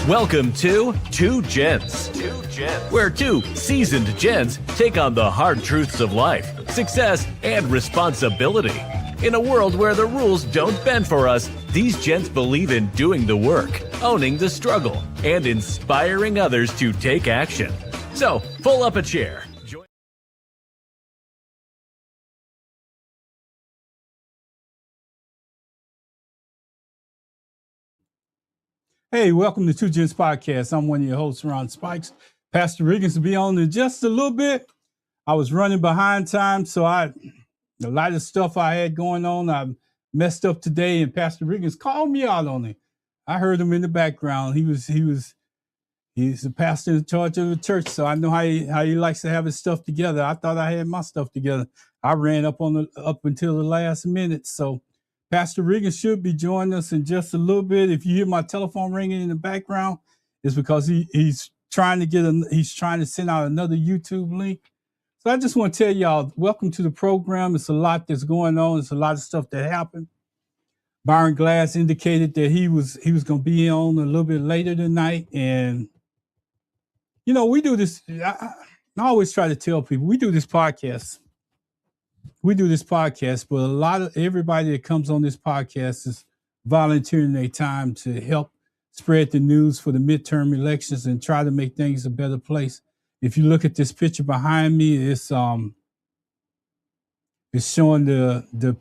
Welcome to Two Gents, where two seasoned gents take on the hard truths of life, success, and responsibility. In a world where the rules don't bend for us, these gents believe in doing the work, owning the struggle, and inspiring others to take action. So, pull up a chair. Hey, welcome to Two Gents Podcast. I'm one of your hosts, Ron Spikes. Pastor Riggins will be on in just a little bit. I was running behind time, so a lot of stuff I had going on, I messed up today, and Pastor Riggins called me out on it. I heard him in the background. He's the pastor in charge of the church, so I know how he likes to have his stuff together. I thought I had my stuff together. I ran up until the last minute, so Pastor Riggins should be joining us in just a little bit. If you hear my telephone ringing in the background, it's because he's trying to send out another YouTube link. So I just want to tell y'all, welcome to the program. It's a lot that's going on. It's a lot of stuff that happened. Byron Glass indicated that he was going to be on a little bit later tonight, and you know, we do this. I always try to tell people we do this podcast. But a lot of everybody that comes on this podcast is volunteering their time to help spread the news for the midterm elections and try to make things a better place. If you look at this picture behind me, it's showing it's showing that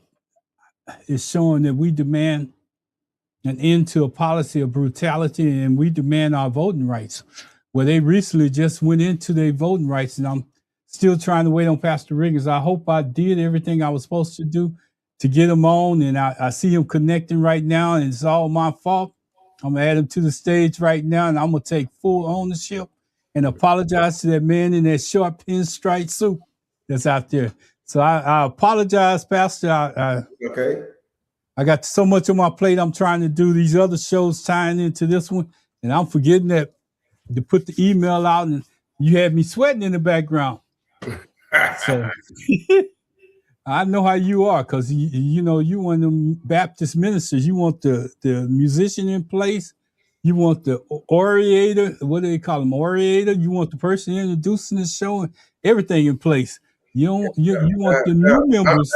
we demand an end to a policy of brutality, and we demand our voting rights. Well, they recently just went into their voting rights, and I'm still trying to wait on Pastor Riggins. I hope I did everything I was supposed to do to get him on, and I see him connecting right now, and it's all my fault. I'm going to add him to the stage right now, and I'm going to take full ownership and apologize to that man in that short pinstripe suit that's out there. So I apologize, Pastor. Okay. I got so much on my plate. I'm trying to do these other shows tying into this one, and I'm forgetting to put the email out, and you had me sweating in the background. So I know how you are, because you know you one of them Baptist ministers. You want the musician in place. You want the orator. What do they call them? Orator. You want the person introducing the show and everything in place. You want the new members.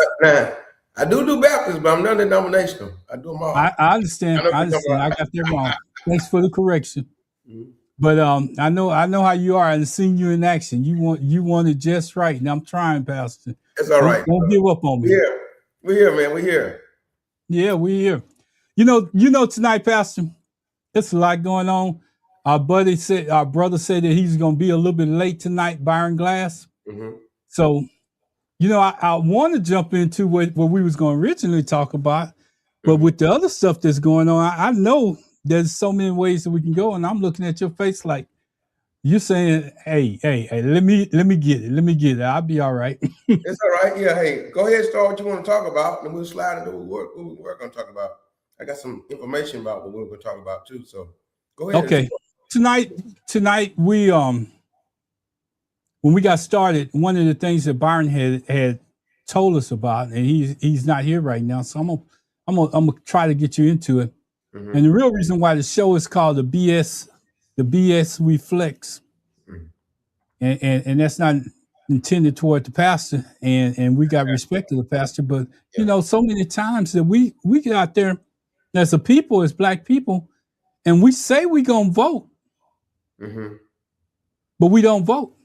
I do Baptist, but I'm non-denominational. I do them all. I understand. I got that wrong. Thanks for the correction. Mm-hmm. But I know how you are, and seeing you in action. You want it just right, and I'm trying, Pastor. It's all right. Don't give up on me. Yeah, we're here, man. We're here. Yeah, we're here. You know, tonight, Pastor, it's a lot going on. Our brother said that he's going to be a little bit late tonight, Byron Glass. Mm-hmm. So, you know, I want to jump into what we was going to originally talk about, but with the other stuff that's going on, I know there's so many ways that we can go, and I'm looking at your face like you're saying, hey, let me get it. I'll be all right. It's all right. Yeah, hey, go ahead and start what you want to talk about, and we'll slide into what we're going to talk about. I got some information about what we're going to talk about too, so go ahead. Okay. Tonight we when we got started, one of the things that Byron had told us about, and he's not here right now, so I'm gonna try to get you into it. Mm-hmm. And the real reason why the show is called the BS Reflects, mm-hmm. and that's not intended toward the pastor, and we got respect to the pastor, but you know, so many times that we get out there as a people, as Black people, and we say we gonna vote, mm-hmm. but we don't vote.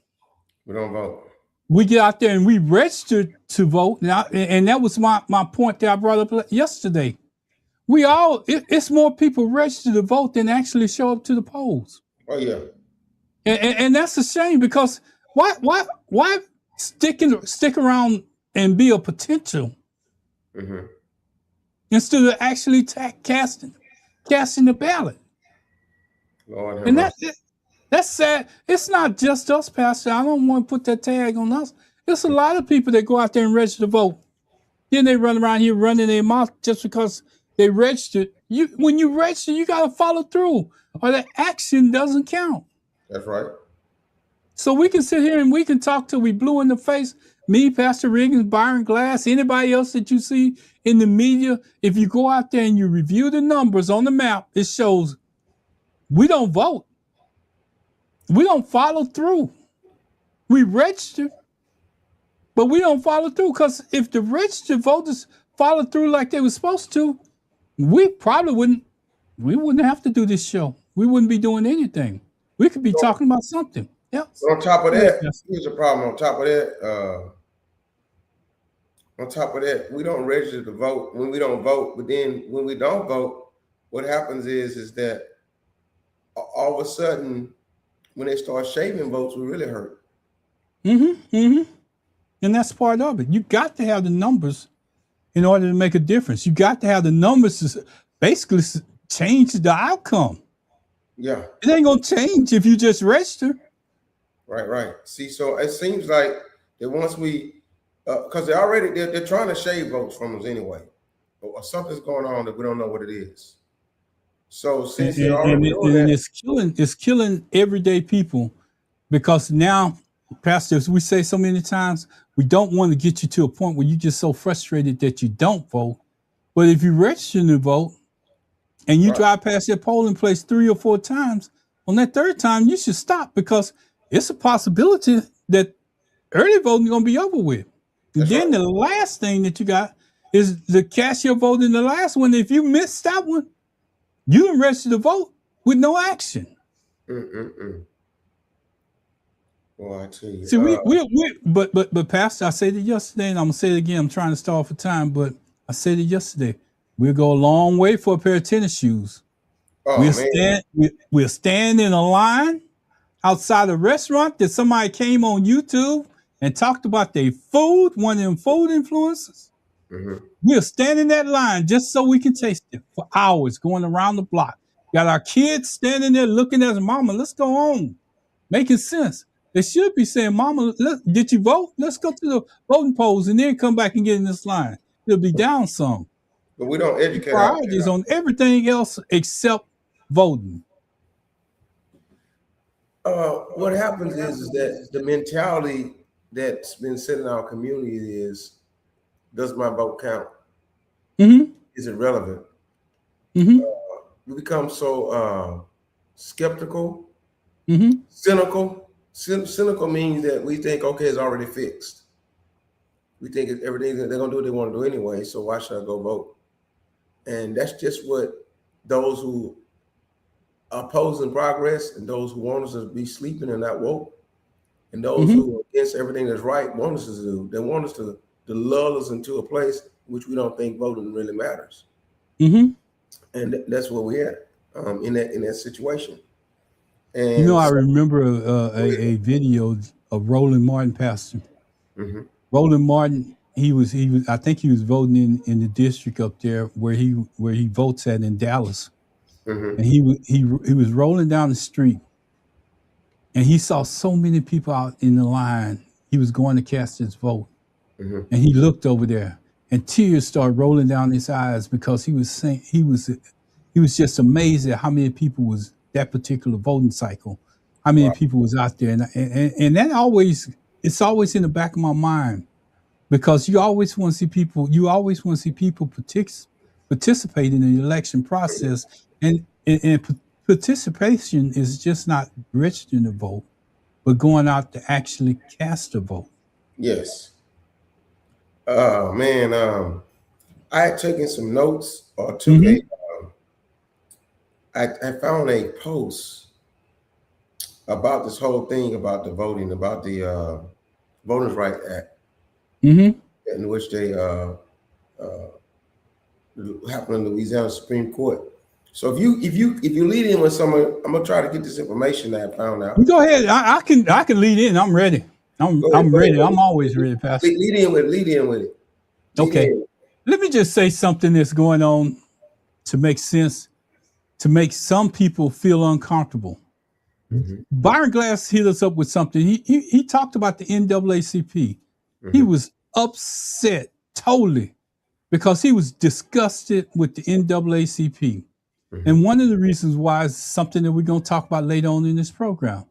We don't vote. We get out there and we register to vote, and that was my point that I brought up yesterday. It's more people register to vote than actually show up to the polls. Oh yeah, and that's a shame, because why stick around and be a potential, mm-hmm. instead of actually casting the ballot? Lord, and that's sad. It's not just us, Pastor. I don't want to put that tag on us. There's a lot of people that go out there and register to vote. Then they run around here running their mouth just because they registered. When you register, you got to follow through, or the action doesn't count. That's right. So we can sit here and we can talk till we blue in the face. Me, Pastor Riggins, Byron Glass, anybody else that you see in the media. If you go out there and you review the numbers on the map, it shows we don't vote. We don't follow through. We register, but we don't follow through, because if the registered voters follow through like they were supposed to, we probably wouldn't have to do this show. We wouldn't be doing anything. We could be talking about something else. On top of that, here's the problem. On top of that, we don't register to vote when we don't vote. But then when we don't vote, what happens is that all of a sudden, when they start shaving votes, we really hurt. And that's part of it. You got to have the numbers in order to make a difference. You got to have the numbers to basically change the outcome. Yeah. It ain't going to change if you just register. Right. See, so it seems like that once we, because they're trying to shave votes from us anyway, or something's going on that we don't know what it is. So since it's killing everyday people, because now, Pastor, as we say so many times, we don't want to get you to a point where you're just so frustrated that you don't vote. But if you register to vote and you drive past that polling place 3 or 4 times, on that third time, you should stop, because it's a possibility that early voting is going to be over with. And then the last thing that you got is to cast your vote in the last one. If you missed that one, you can register to vote with no action. Well, I tell you. See, but Pastor, I said it yesterday, and I'm gonna say it again. I'm trying to stall for time, but I said it yesterday. We'll go a long way for a pair of tennis shoes. We'll stand in a line outside a restaurant that somebody came on YouTube and talked about their food, one of them food influencers. We'll stand in that line just so we can taste it for hours, going around the block. Got our kids standing there looking at us, Mama, let's go home. Making sense. They should be saying, Mama, did you vote? Let's go to the voting polls and then come back and get in this line. It'll be down some. But we don't educate priorities on everything else except voting. What happens is that the mentality that's been set in our community is, does my vote count? Is it relevant? We become so skeptical, cynical. Cynical means that we think, okay, it's already fixed. We think everything that they're going to do what they want to do anyway, so why should I go vote? And that's just what those who are opposing progress and those who want us to be sleeping and not woke, and those who are against everything that's right want us to do. They want us to lull us into a place which we don't think voting really matters. And that's where we're at in that situation. And I remember a video of Roland Martin, Pastor. Roland Martin, he was I think he was voting in the district up there where he votes at in Dallas. And he was rolling down the street, and he saw so many people out in the line. He was going to cast his vote, and he looked over there, and tears started rolling down his eyes, because he was saying he was just amazed at how many people was that particular voting cycle, how many people was out there, and that it's always in the back of my mind, because you always want to see people participate in the election process, and participation is just not registering to vote, but going out to actually cast a vote. Yes. Man, I had taken some notes or took I found a post about this whole thing about the voting, about the Voters' Rights Act, in which they happened in Louisiana Supreme Court. So if you lead in with some, I'm gonna try to get this information that I found out. Go ahead. I can lead in. I'm ready. I'm ready. I'm always ready, Pastor. Lead in with it. Okay. Let me just say something that's going on to make sense, to make some people feel uncomfortable. Byron Glass hit us up with something. He talked about the NAACP. He was upset totally because he was disgusted with the NAACP. And one of the reasons why is something that we're going to talk about later on in this program.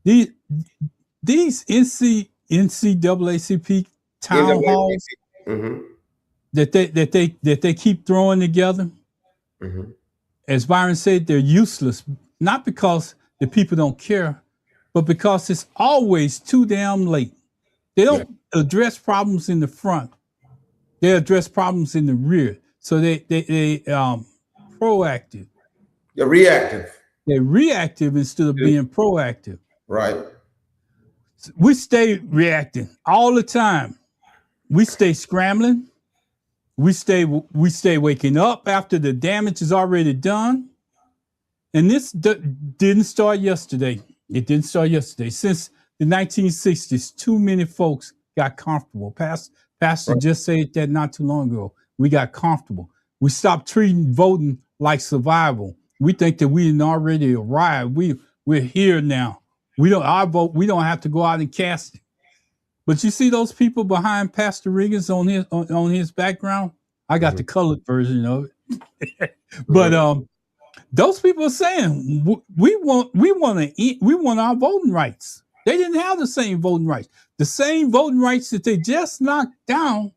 These NAACP town halls that they keep throwing together, as Byron said, they're useless. not because the people don't care, but because it's always too damn late. They don't address problems in the front. They address problems in the rear. So they proactive. They're reactive. They're reactive instead of being proactive. Right. We stay reacting all the time. We stay scrambling. We stay waking up after the damage is already done. And this didn't start yesterday. It didn't start yesterday. Since the 1960s, too many folks got comfortable. Pastor just said that not too long ago. We got comfortable. We stopped treating voting like survival. We think that we already arrived. We're here now. Our vote, we don't have to go out and cast it. But you see those people behind Pastor Riggins on his background? I got the colored version of it. But those people are saying we want our voting rights. They didn't have the same voting rights. The same voting rights that they just knocked down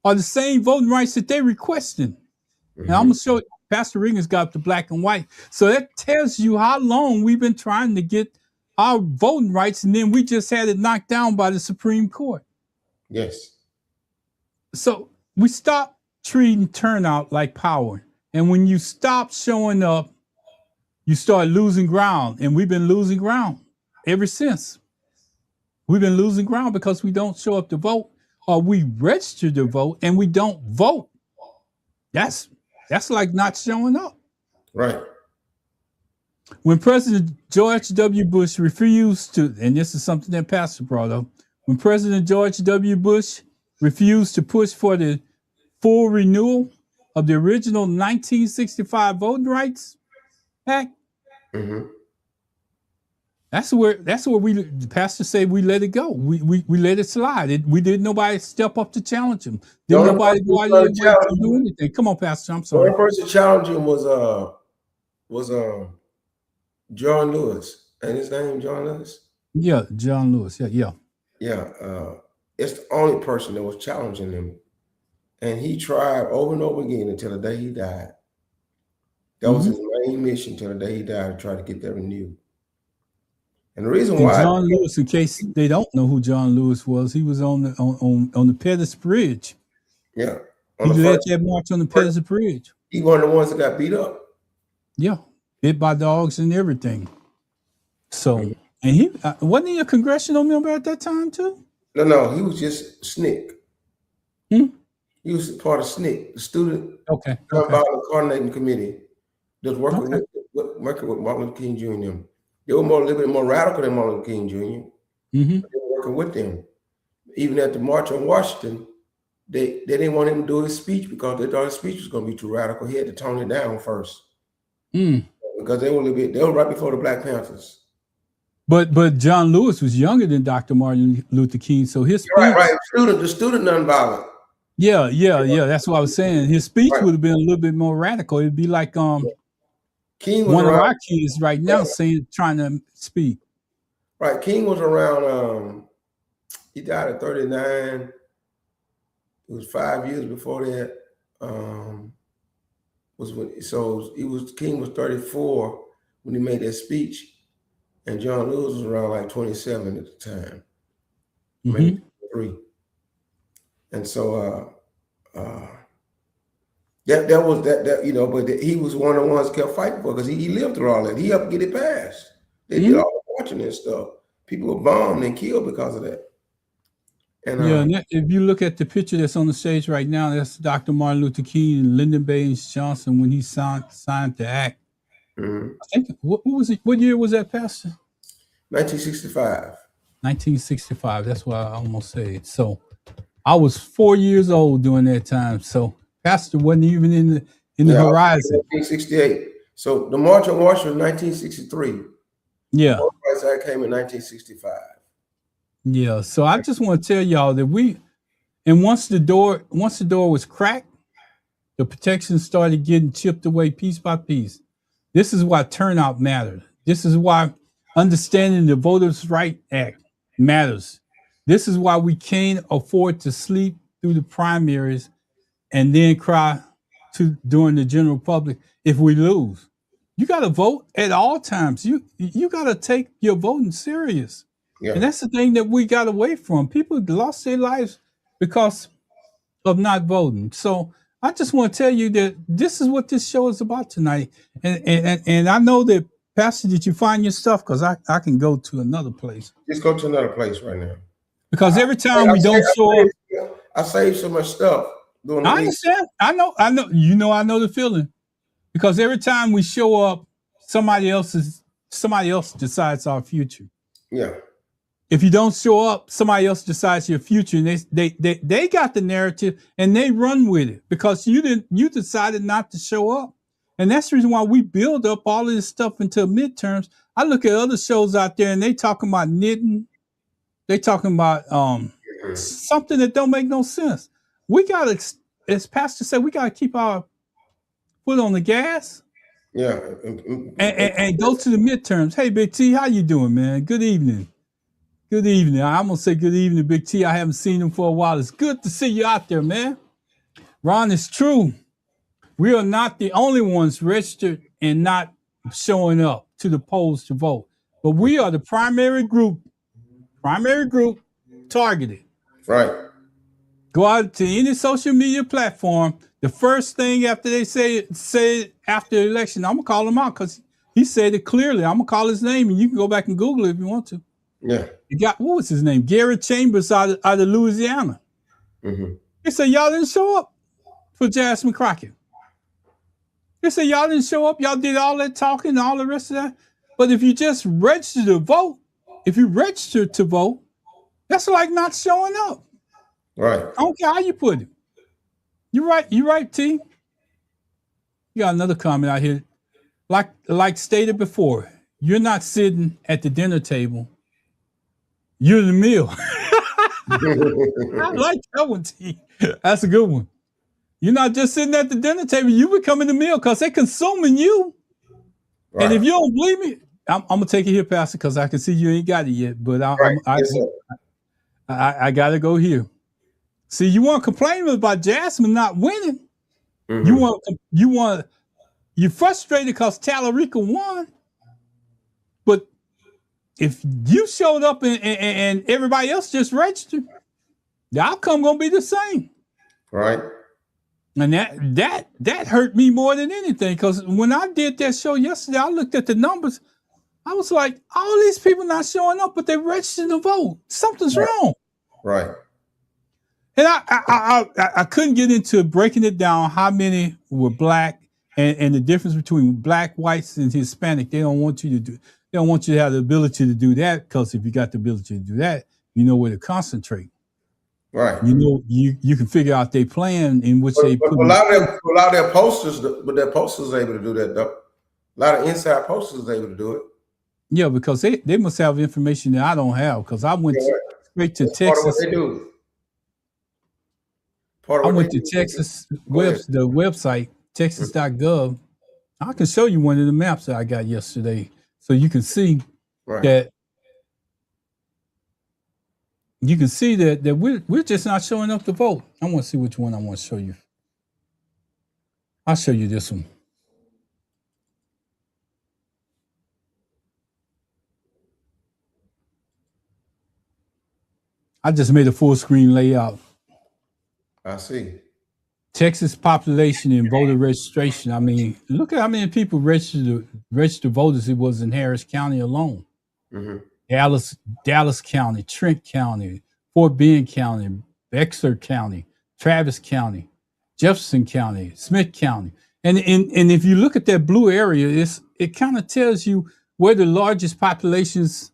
are the same voting rights that they're requesting. And I'm gonna show you, Pastor Riggins got the black and white. So that tells you how long we've been trying to get our voting rights, and then we just had it knocked down by the Supreme Court. Yes. So we stopped treating turnout like power. And when you stop showing up, you start losing ground. And we've been losing ground ever since. We've been losing ground because we don't show up to vote, or we register to vote and we don't vote. That's like not showing up. Right. When President George W. Bush refused to, and this is something that Pastor brought up, when President George W. Bush refused to push for the full renewal of the original 1965 Voting Rights Act, that's where the pastor said we let it go. We let it slide. We didn't nobody step up to challenge him. Didn't nobody go out there to do anything. Come on, Pastor. I'm sorry. The person challenging him was John Lewis, and his name John Lewis. Yeah, John Lewis. Yeah. It's the only person that was challenging him, and he tried over and over again until the day he died. That was his main mission till the day he died, to try to get that renewed. And the reason why John Lewis, in case they don't know who John Lewis was, he was on the Pettus Bridge. Yeah, he led that march on the Pettus Bridge. He one of the ones that got beat up. Yeah, hit by dogs and everything. So, and he wasn't he a congressional member at that time too? No, he was just SNCC. He was part of SNCC, the Student Nonviolent Coordinating Committee, that was working with Martin Luther King Jr. They were a little bit more radical than Martin Luther King Jr. They were working with them. Even at the March on Washington, they didn't want him to do his speech because they thought his speech was going to be too radical. He had to tone it down first. Because they were right before the Black Panthers. But John Lewis was younger than Dr. Martin Luther King, so his speech, the student nonviolent. Yeah. That's what I was saying. His saying. Would have been a little bit more radical. It'd be like King was one around, of our kids right now trying to speak. Right, King was around. He died at 39. It was 5 years before that. King was 34 when he made that speech. And John Lewis was around like 27 at the time, maybe 3. And so that was but he was one of the ones kept fighting for, because he lived through all that. He helped get it passed. They did all the marching and stuff. People were bombed and killed because of that. And if you look at the picture that's on the stage right now, that's Dr. Martin Luther King and Lyndon Baines Johnson when he signed the act. I think what was it? What year was that, Pastor? 1965. 1965. That's what I almost said. So I was 4 years old during that time. So Pastor wasn't even in the horizon. 1968. So the March on Washington, 1963. Yeah. The Rights Act came in 1965. Yeah. So I just want to tell y'all that once the door was cracked, the protection started getting chipped away piece by piece. This is why turnout matters. This is why understanding the Voters' Right Act matters. This is why we can't afford to sleep through the primaries and then cry during the general public if we lose. You got to vote at all times. You got to take your voting serious. Yeah. And that's the thing that we got away from. People lost their lives because of not voting. So I just want to tell you that this is what this show is about tonight. And I know that, Pastor, did you find your stuff? Because I can go to another place. Just go to another place right now. Because every time we don't show up, I saved so much stuff doing the I week. understand. I know. I know the feeling. Because every time we show up, somebody else decides our future. Yeah. If you don't show up, somebody else decides your future, and they got the narrative and they run with it because you decided not to show up. And that's the reason why we build up all of this stuff until midterms. I look at other shows out there and they talking about knitting. They talking about something that don't make no sense. We got to, as Pastor said, we got to keep our foot on the gas. Yeah. And go to the midterms. Hey, Big T, how you doing, man? Good evening. Good evening. I'm going to say good evening, Big T. I haven't seen him for a while. It's good to see you out there, man. Ron, it's true. We are not the only ones registered and not showing up to the polls to vote. But we are the primary group targeted. Right. Go out to any social media platform. The first thing after they say after the election, I'm going to call him out because he said it clearly. I'm going to call his name, and you can go back and Google it if you want to. Yeah. You got, what was his name? Garrett Chambers out of Louisiana. Mm-hmm. He said, y'all didn't show up for Jasmine Crockett. He said, y'all didn't show up. Y'all did all that talking and all the rest of that. But if you just register to vote, that's like not showing up. Right. I don't care how you put it. You're right, T. You got another comment out here. Like stated before, you're not sitting at the dinner table. You're the meal. I like that one, T. That's a good one. You're not just sitting at the dinner table. You becoming the meal because they're consuming you. Right. And if you don't believe me, I'm going to take it here, Pastor, because I can see you ain't got it yet. But I got to go here. See, you want to complain about Jasmine not winning. Mm-hmm. You're frustrated because Tallarica won. But if you showed up and everybody else just registered, the outcome gonna be the same. Right. And that hurt me more than anything, because when I did that show yesterday, I looked at the numbers. I was like, all these people not showing up, but they registered to vote. Something's wrong. Right. And I couldn't get into breaking it down how many were black and the difference between black, whites, and Hispanic. They don't want you to have the ability to do that, because if you got the ability to do that, you know where to concentrate. Right. You know, you can figure out their plan in which they put. A lot of their posters, but their posters are able to do that though. A lot of inside posters are able to do it. Yeah, because they must have information that I don't have, because I went straight to Texas. Part of what they do. I went to Texas the website, texas.gov. I can show you one of the maps that I got yesterday, so you can see that. You can see that we're just not showing up to vote. I want to see which one I want to show you. I'll show you this one. I just made a full screen layout. I see. Texas population and voter registration. I mean, look at how many people registered voters it was in Harris County alone. Mm-hmm. Dallas County, Trent County, Fort Bend County, Bexar County, Travis County, Jefferson County, Smith County. And if you look at that blue area, it kind of tells you where the largest populations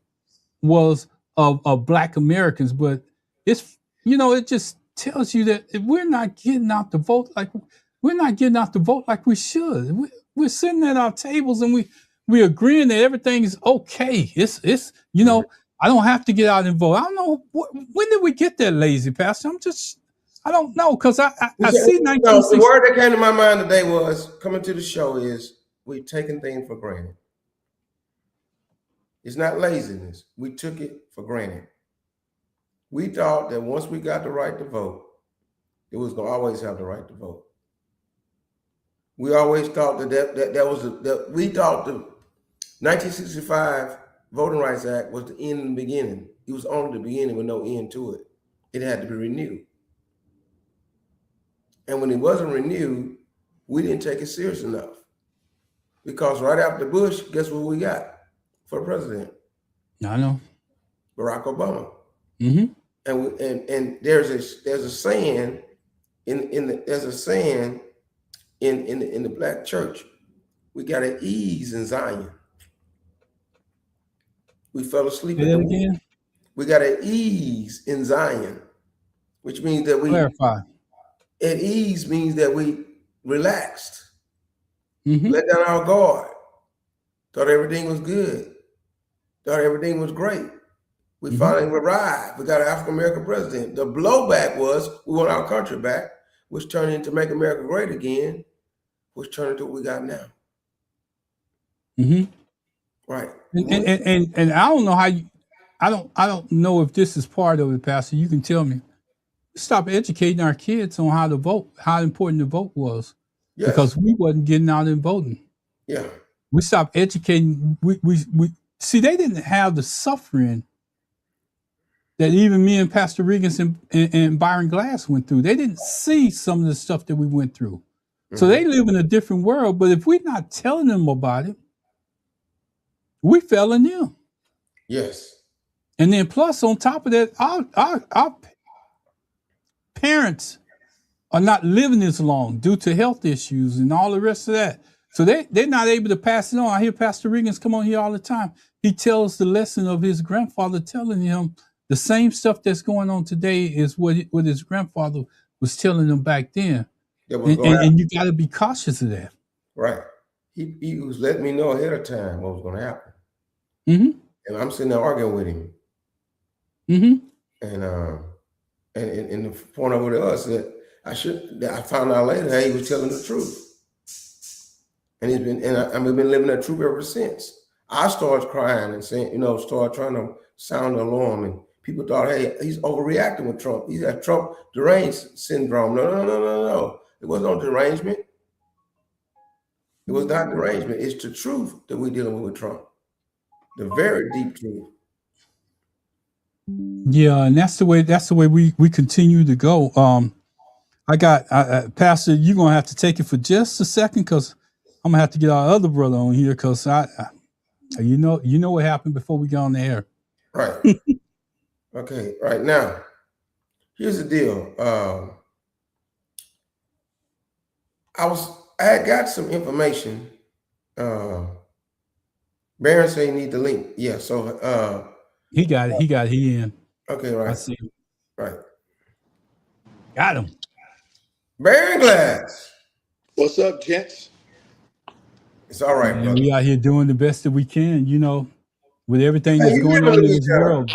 was of Black Americans. But it's, it just tells you that we're not getting out to vote like we should. We're sitting at our tables and we're agreeing that everything is okay. It's I don't have to get out and vote. I don't know when did we get that lazy, Pastor? I don't know, because I see 1960. The word that came to my mind today was, coming to the show, is we've taken things for granted. It's not laziness. We took it for granted. We thought that once we got the right to vote, it was going to always have the right to vote. We always thought that was we thought the 1965 Voting Rights Act was the end and the beginning. It was only the beginning with no end to it. It had to be renewed. And when it wasn't renewed, we didn't take it serious enough. Because right after Bush, guess what we got for president? I know. Barack Obama. Mm-hmm. And there's a saying in the black church, we got to ease in Zion. We fell asleep at the wheel. We got to ease in Zion, which means that we clarify. At ease means that we relaxed, let down our guard, thought everything was good, thought everything was great. We finally arrived. We got an African American president. The blowback was we want our country back, which turned into Make America Great Again, which turned into what we got now. Right. And I don't know how you. I don't know if this is part of it, Pastor. You can tell me. Stop educating our kids on how to vote, how important the vote was, because we wasn't getting out and voting. Yeah. We stopped educating. We see they didn't have the suffering that even me and Pastor Riggins and Byron Glass went through. They didn't see some of the stuff that we went through. So they live in a different world. But if we're not telling them about it, we fell in them. Yes. And then plus on top of that, our parents are not living this long due to health issues and all the rest of that. So they're not able to pass it on. I hear Pastor Riggins come on here all the time. He tells the lesson of his grandfather telling him the same stuff that's going on today is what his grandfather was telling him back then. And you got to be cautious of that. Right. He was letting me know ahead of time what was going to happen. And I'm sitting there arguing with him. And the point over to us that I found out later that he was telling the truth. And I've been living that truth ever since. I started crying and saying, started trying to sound the alarm, and people thought, hey, he's overreacting with Trump. He's got Trump deranged syndrome. No. It was no derangement. It was not derangement. It's the truth that we're dealing with Trump. The very deep truth. Yeah, and that's the way we continue to go. I got Pastor, you're gonna have to take it for just a second because I'm gonna have to get our other brother on here because you know what happened before we got on the air. Right. Okay. Right now, here's the deal. I had got some information. Baron said you need the link. Yeah. So he got it. He in. Okay. Right. I see him. Right. Got him. Baron Glass. What's up, gents? It's all right, brother. We out here doing the best that we can, with everything that's going on in this world.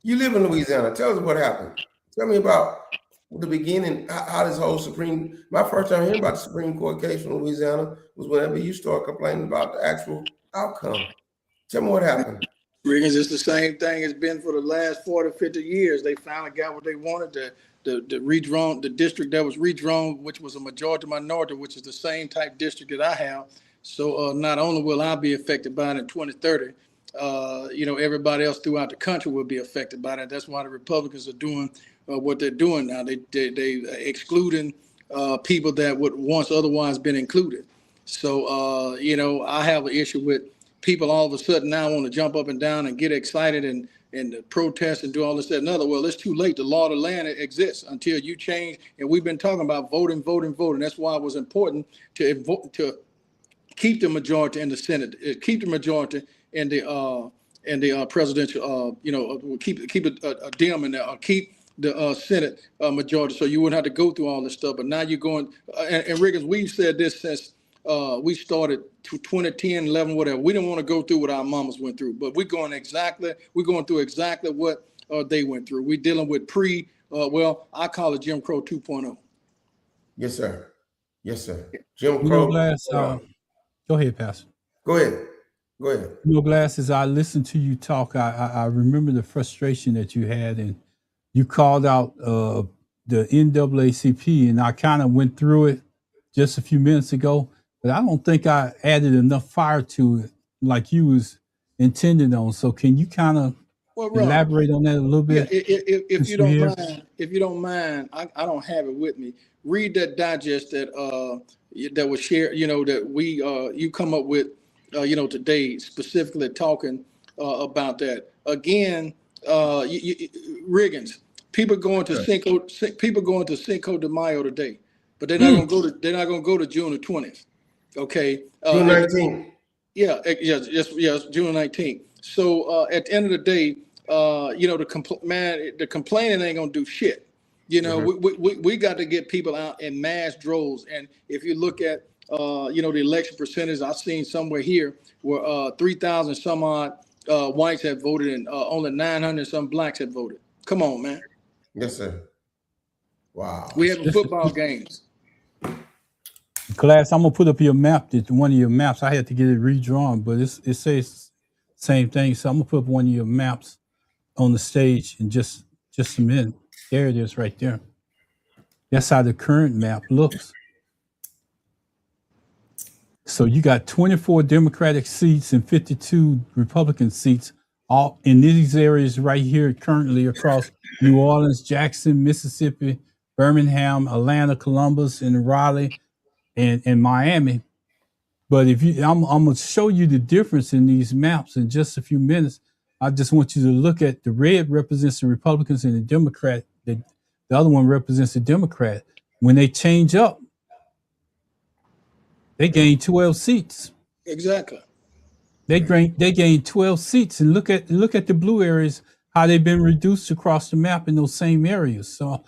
You live in Louisiana. Tell us what happened. Tell me about the beginning, how this whole my first time hearing about the Supreme Court case from Louisiana was whenever you start complaining about the actual outcome. Tell me what happened. Riggins, it's the same thing it's been for the last 40, 50 years. They finally got what they wanted, the district that was redrawn, which was a majority minority, which is the same type district that I have. So not only will I be affected by it in 2030, everybody else throughout the country will be affected by that. That's why the Republicans are doing what they're doing now. They excluding people that would once otherwise been included. So, I have an issue with people all of a sudden now want to jump up and down and get excited and protest and do all this, that, and other. Well, it's too late. The law of the land exists until you change. And we've been talking about voting. That's why it was important to keep the majority in the Senate, keep the majority in the presidential, keep it a dim in there, keep the Senate majority, so you wouldn't have to go through all this stuff. But now you're going, and Riggins, we've said this since we started 2010, 11, whatever. We didn't want to go through what our mamas went through, but we're going through exactly what they went through. We're dealing with I call it Jim Crow 2.0. Yes, sir. Jim Crow. Glass, go ahead, Pastor. Go ahead. Glass, as I listened to you talk, I remember the frustration that you had, and you called out the NAACP, and I kind of went through it. just a few minutes ago, but I don't think I added enough fire to it like you was intended on. So can you kind of elaborate on that a little Yeah, bit? if you don't mind, I don't have it with me. Read that digest that was shared, that you come up with, today, specifically talking about that. Again, Riggins, people going to Cinco de Mayo today, but they're not gonna go to June the 20th. Okay. June 19th. Yeah, yes, June 19th. So at the end of the day, the complaining ain't gonna do shit. We got to get people out in mass droves. And if you look at the election percentage, I've seen somewhere here where 3,000 some odd whites have voted and only 900 some blacks have voted. Come on, man. Yes, sir. Wow. We having football games. Class, I'm gonna put up your map. One of your maps. I had to get it redrawn, but it says same thing. So I'm gonna put up one of your maps on the stage in just a minute. There it is, right there. That's how the current map looks. So you got 24 Democratic seats and 52 Republican seats, all in these areas right here currently across New Orleans, Jackson, Mississippi, Birmingham, Atlanta, Columbus, and Raleigh, and Miami. But I'm gonna show you the difference in these maps in just a few minutes. I just want you to look at the red represents the Republicans and the Democrat. The other one represents the Democrat. When they change up, they gain 12 seats. Exactly. They gain 12 seats, and look at the blue areas, how they've been reduced across the map in those same areas. So,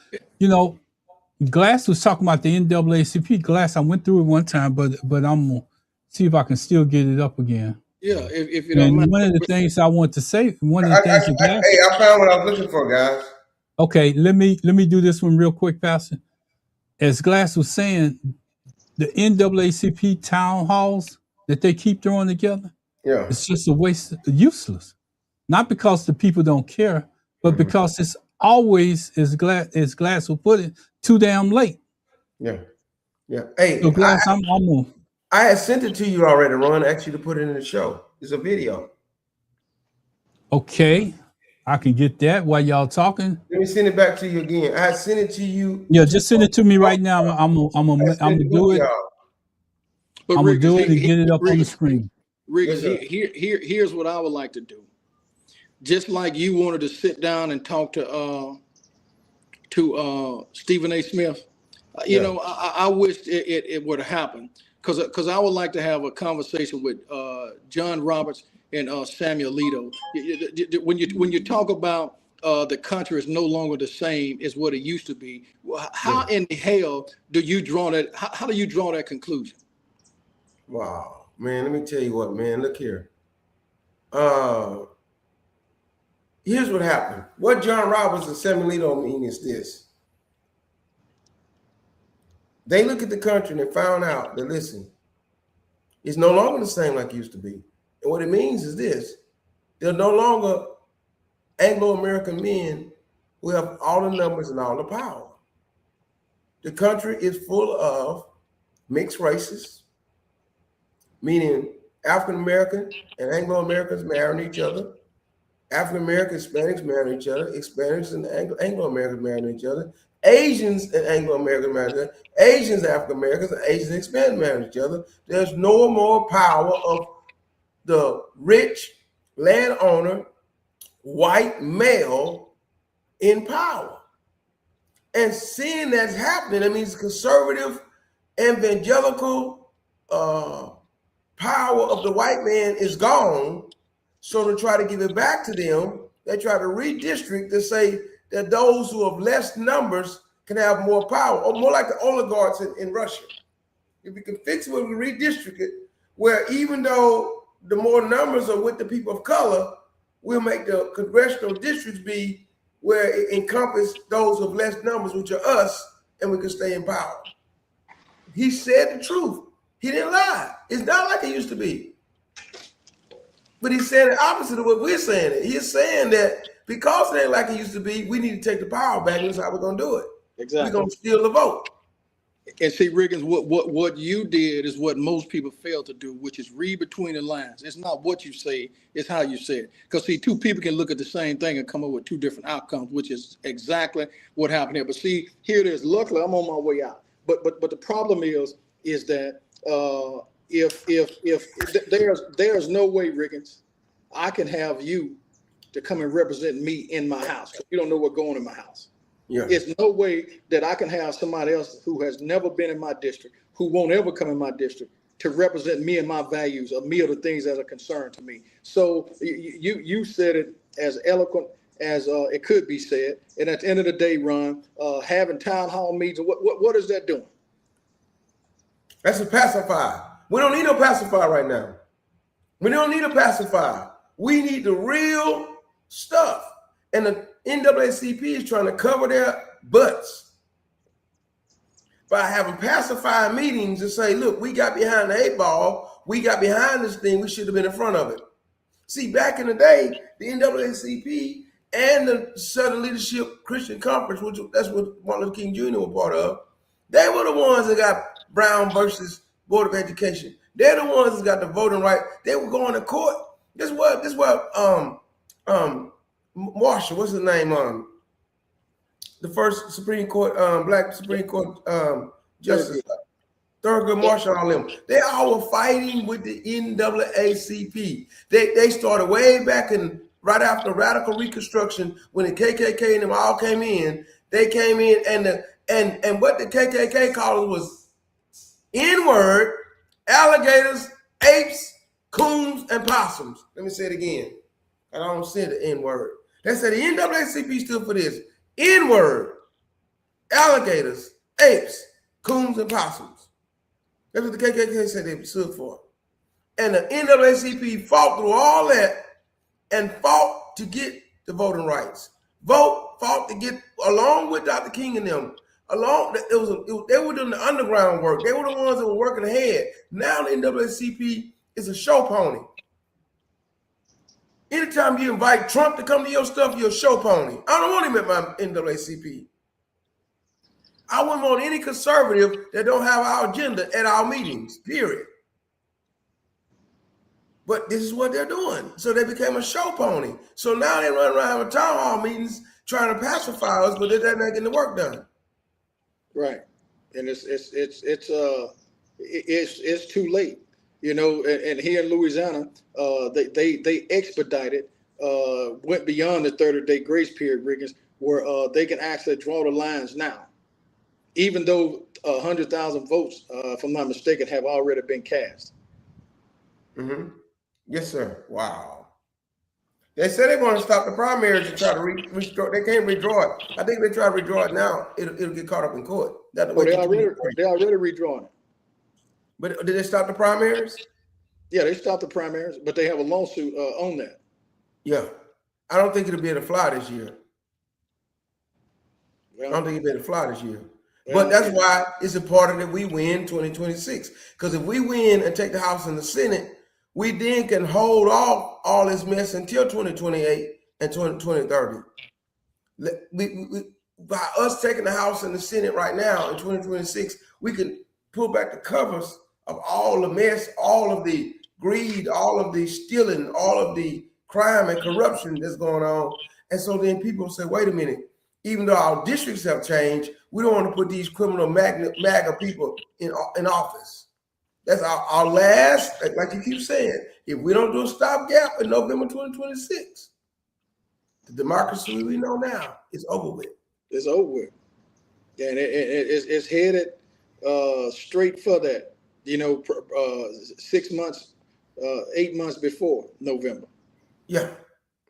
Glass was talking about the NAACP. Glass, I went through it one time, but I'm gonna see if I can still get it up again. Yeah, if you don't mind. One of the things I want to say, I found what I was looking for, guys. Okay, let me do this one real quick, Pastor. As Glass was saying, the NAACP town halls that they keep throwing together, it's just a waste, useless. Not because the people don't care, but because it's always, as Glass will put it, too damn late. Yeah. Hey, so Glass, I had sent it to you already, Ron. Asked you to put it in the show. It's a video. Okay, I can get that while y'all talking. Let me send it back to you again. I sent it to you. Yeah, just send it to me right now. I'm gonna do it. I'm gonna do it and get it up on the screen. Rick, here's what I would like to do. Just like you wanted to sit down and talk to Stephen A. Smith, I wish it would have happened because I would like to have a conversation with John Roberts and Samuel Alito. When you talk about the country is no longer the same as what it used to be, how in the hell do you draw that? How do you draw that conclusion? Wow, man, let me tell you what, man. Look here. Here's what happened. What John Roberts and Samuel Alito mean is this. They look at the country and they found out that, listen, it's no longer the same like it used to be. And what it means is this. They're no longer Anglo-American men who have all the numbers and all the power. The country is full of mixed races, meaning African-American and Anglo-Americans marrying each other. African-American, Hispanics marrying each other, Hispanics and Anglo-Americans marrying each other, Asians and Anglo-Americans marrying each other, Asians, African-Americans, and Asians and Hispanics marrying each other. There's no more power of the rich landowner, white male in power. And seeing that's happening, that means conservative, evangelical power of the white man is gone. So to try to give it back to them, they try to redistrict to say that those who have less numbers can have more power, or more like the oligarchs in Russia. If we can fix it, we can redistrict it, where even though the more numbers are with the people of color, we'll make the congressional districts be where it encompasses those of less numbers, which are us, and we can stay in power. He said the truth. He didn't lie. It's not like it used to be. But he's saying the opposite of what we're saying. He's saying that because it ain't like it used to be, we need to take the power back, and that's how we're going to do it. Exactly. We're going to steal the vote. And see, Riggins, what you did is what most people fail to do, which is read between the lines. It's not what you say, it's how you say it. Because see, two people can look at the same thing and come up with two different outcomes, which is exactly what happened here. But see, here it is. Luckily, I'm on my way out. But the problem is that if there's no way, Riggins, I can have you to come and represent me in my house. You don't know what's going on in my house. Yeah. It's no way that I can have somebody else who has never been in my district, who won't ever come in my district, to represent me and my values, or me or the things that are concerned to me. So you said it as eloquent as it could be said. And at the end of the day, Ron, having town hall meetings, what is that doing? That's a pacifier. We don't need no pacifier right now. We don't need a pacifier. We need the real stuff. And the NAACP is trying to cover their butts by having pacifier meetings and say, look, we got behind the 8 ball. We got behind this thing. We should have been in front of it. See, back in the day, the NAACP and the Southern Leadership Christian Conference, which that's what Martin Luther King Jr. was part of, they were the ones that got Brown versus Board of Education. They're the ones that got the voting right. They were going to court. This what Marshall, what's his name? The first Supreme Court, Black Supreme Court Justice, Thurgood Marshall, all them. They all were fighting with the NAACP. They started way back in right after Radical Reconstruction when the KKK and them all came in. They came in and what the KKK called it was N-word, alligators, apes, coons, and possums. Let me say it again. I don't say the N-word. They said the NAACP stood for this. N-word, alligators, apes, coons, and possums. That's what the KKK said they stood for. And the NAACP fought through all that and fought to get the voting rights. Fought to get, along with Dr. King and them, they were doing the underground work. They were the ones that were working ahead. Now the NAACP is a show pony. Anytime you invite Trump to come to your stuff, you're a show pony. I don't want him at my NAACP. I wouldn't want any conservative that don't have our agenda at our meetings, period. But this is what they're doing. So they became a show pony. So now they run around with town hall meetings trying to pacify us, but they're not getting the work done. Right. And it's too late. You know, and here in Louisiana, they expedited, went beyond the 30-day grace period, Riggins, where they can actually draw the lines now, even though 100,000 votes, if I'm not mistaken, have already been cast. Mm-hmm. Yes, sir. Wow. They said they want to stop the primaries and try to redraw. They can't redraw it. I think they try to redraw it now. It'll get caught up in court. They already redrawing it. But did they stop the primaries? Yeah, they stopped the primaries, but they have a lawsuit on that. Yeah. I don't think it'll be able to fly this year. Well, I don't think it'll be able to fly this year. But that's why it's important that we win 2026. Because if we win and take the House and the Senate, we then can hold off all this mess until 2028 and 2030. By us taking the House and the Senate right now in 2026, we can pull back the covers of all the mess, all of the greed, all of the stealing, all of the crime and corruption that's going on. And so then people say, wait a minute, even though our districts have changed, we don't want to put these criminal MAGA people in office. That's our last, like you keep saying, if we don't do a stopgap in November 2026, the democracy we know now is over with. It's over with. And it's headed straight for that, 6 months, 8 months before November. Yeah,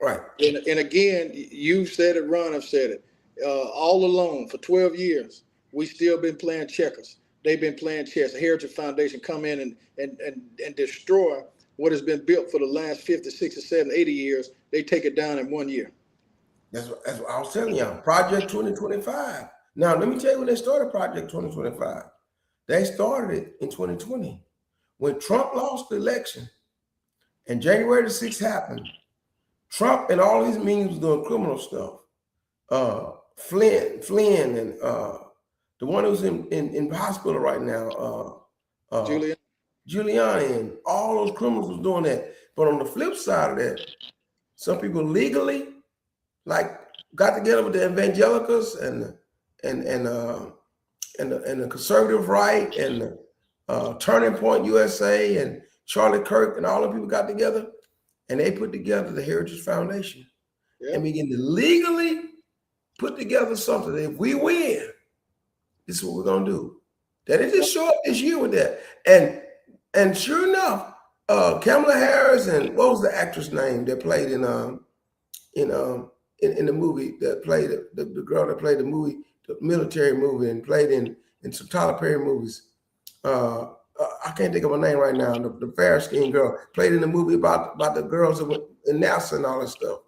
right. And again, you said it, Ron, I've said it. All along for 12 years, we still been playing checkers. They've been playing chess. The Heritage Foundation come in and destroy what has been built for the last 50, 60, 70, 80 years. They take it down in 1 year. That's what I was telling y'all. Project 2025. Now, let me tell you when they started Project 2025. They started it in 2020. When Trump lost the election and January the 6th happened, Trump and all his means was doing criminal stuff. Flynn and the one who's in hospital right now, Giuliani, and all those criminals was doing that. But on the flip side of that, some people legally, like, got together with the evangelicals and the conservative right and the Turning Point USA and Charlie Kirk and all the people got together, and they put together the Heritage Foundation and begin to legally put together something that if we win, this is what we're gonna do. They didn't just show up this year with that. And sure enough, Kamala Harris and what was the actress name that played in the movie, that played the girl that played the movie, the military movie, and played in some Tyler Perry movies. I can't think of her name right now. The fair-skinned girl played in the movie about the girls that went in NASA and all that stuff.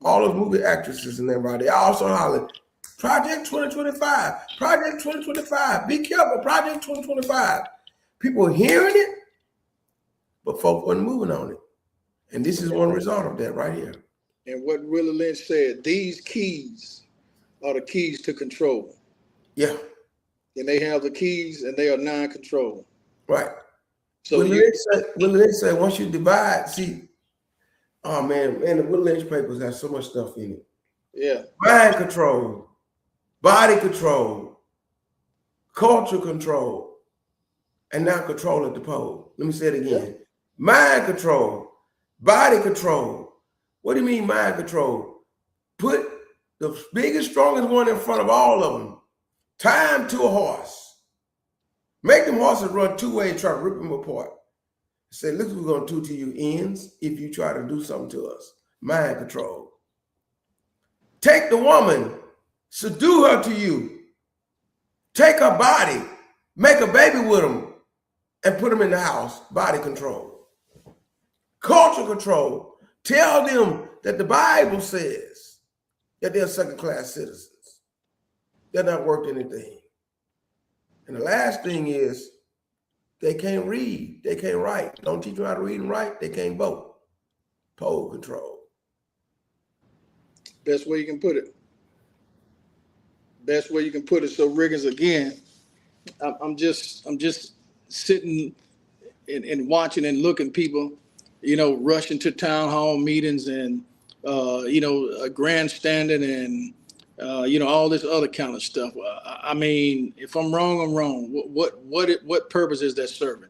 All those movie actresses and everybody. I also hollered, Project 2025, Project 2025. Be careful, Project 2025. People are hearing it, but folks weren't moving on it. And this is one result of that right here. And what Willie Lynch said, these keys are the keys to control. Yeah. And they have the keys and they are non-control. Right. So Willie Lynch said once you divide, see, oh man, the Willie Lynch papers have so much stuff in it. Yeah. Mind control, body control, culture control, and now control at the pole. Let me say it again. Yeah. Mind control, body control. What do you mean mind control? Put the biggest, strongest one in front of all of them. Tie them to a horse. Make them horses run two-way and try to rip them apart. Say, look what we're going to do to you ends if you try to do something to us. Mind control. Take the woman, subdue her to you. Take her body, make a baby with them, and put them in the house. Body control. Culture control. Tell them that the Bible says that they're second-class citizens. They're not worth anything. And the last thing is they can't read. They can't write. Don't teach them how to read and write. They can't vote. Poll control. Best way you can put it. Best way you can put it. So Riggins, again, I'm just sitting and watching and looking people, rushing to town hall meetings and grandstanding and all this other kind of stuff. I mean, if I'm wrong, I'm wrong. What purpose is that serving?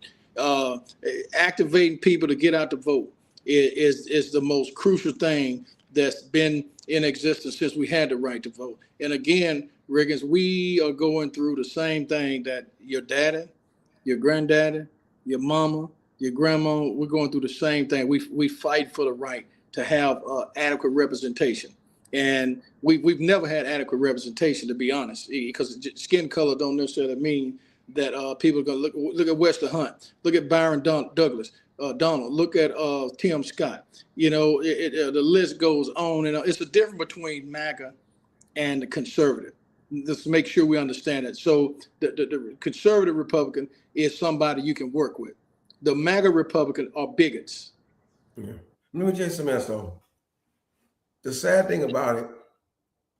Activating people to get out to vote is the most crucial thing that's been in existence since we had the right to vote. And again, Riggins, we are going through the same thing that your daddy, your granddaddy, your mama, your grandma, we're going through the same thing. We fight for the right to have adequate representation. And we've never had adequate representation, to be honest, because skin color don't necessarily mean that people are going to look at Wester Hunt, look at Byron Douglas, Donald, look at Tim Scott. The list goes on, and it's a difference between MAGA and the conservative. Let's make sure we understand it. So the conservative Republican is somebody you can work with. The MAGA Republican are bigots. Yeah. Let me tell you something else, though. The sad thing about it,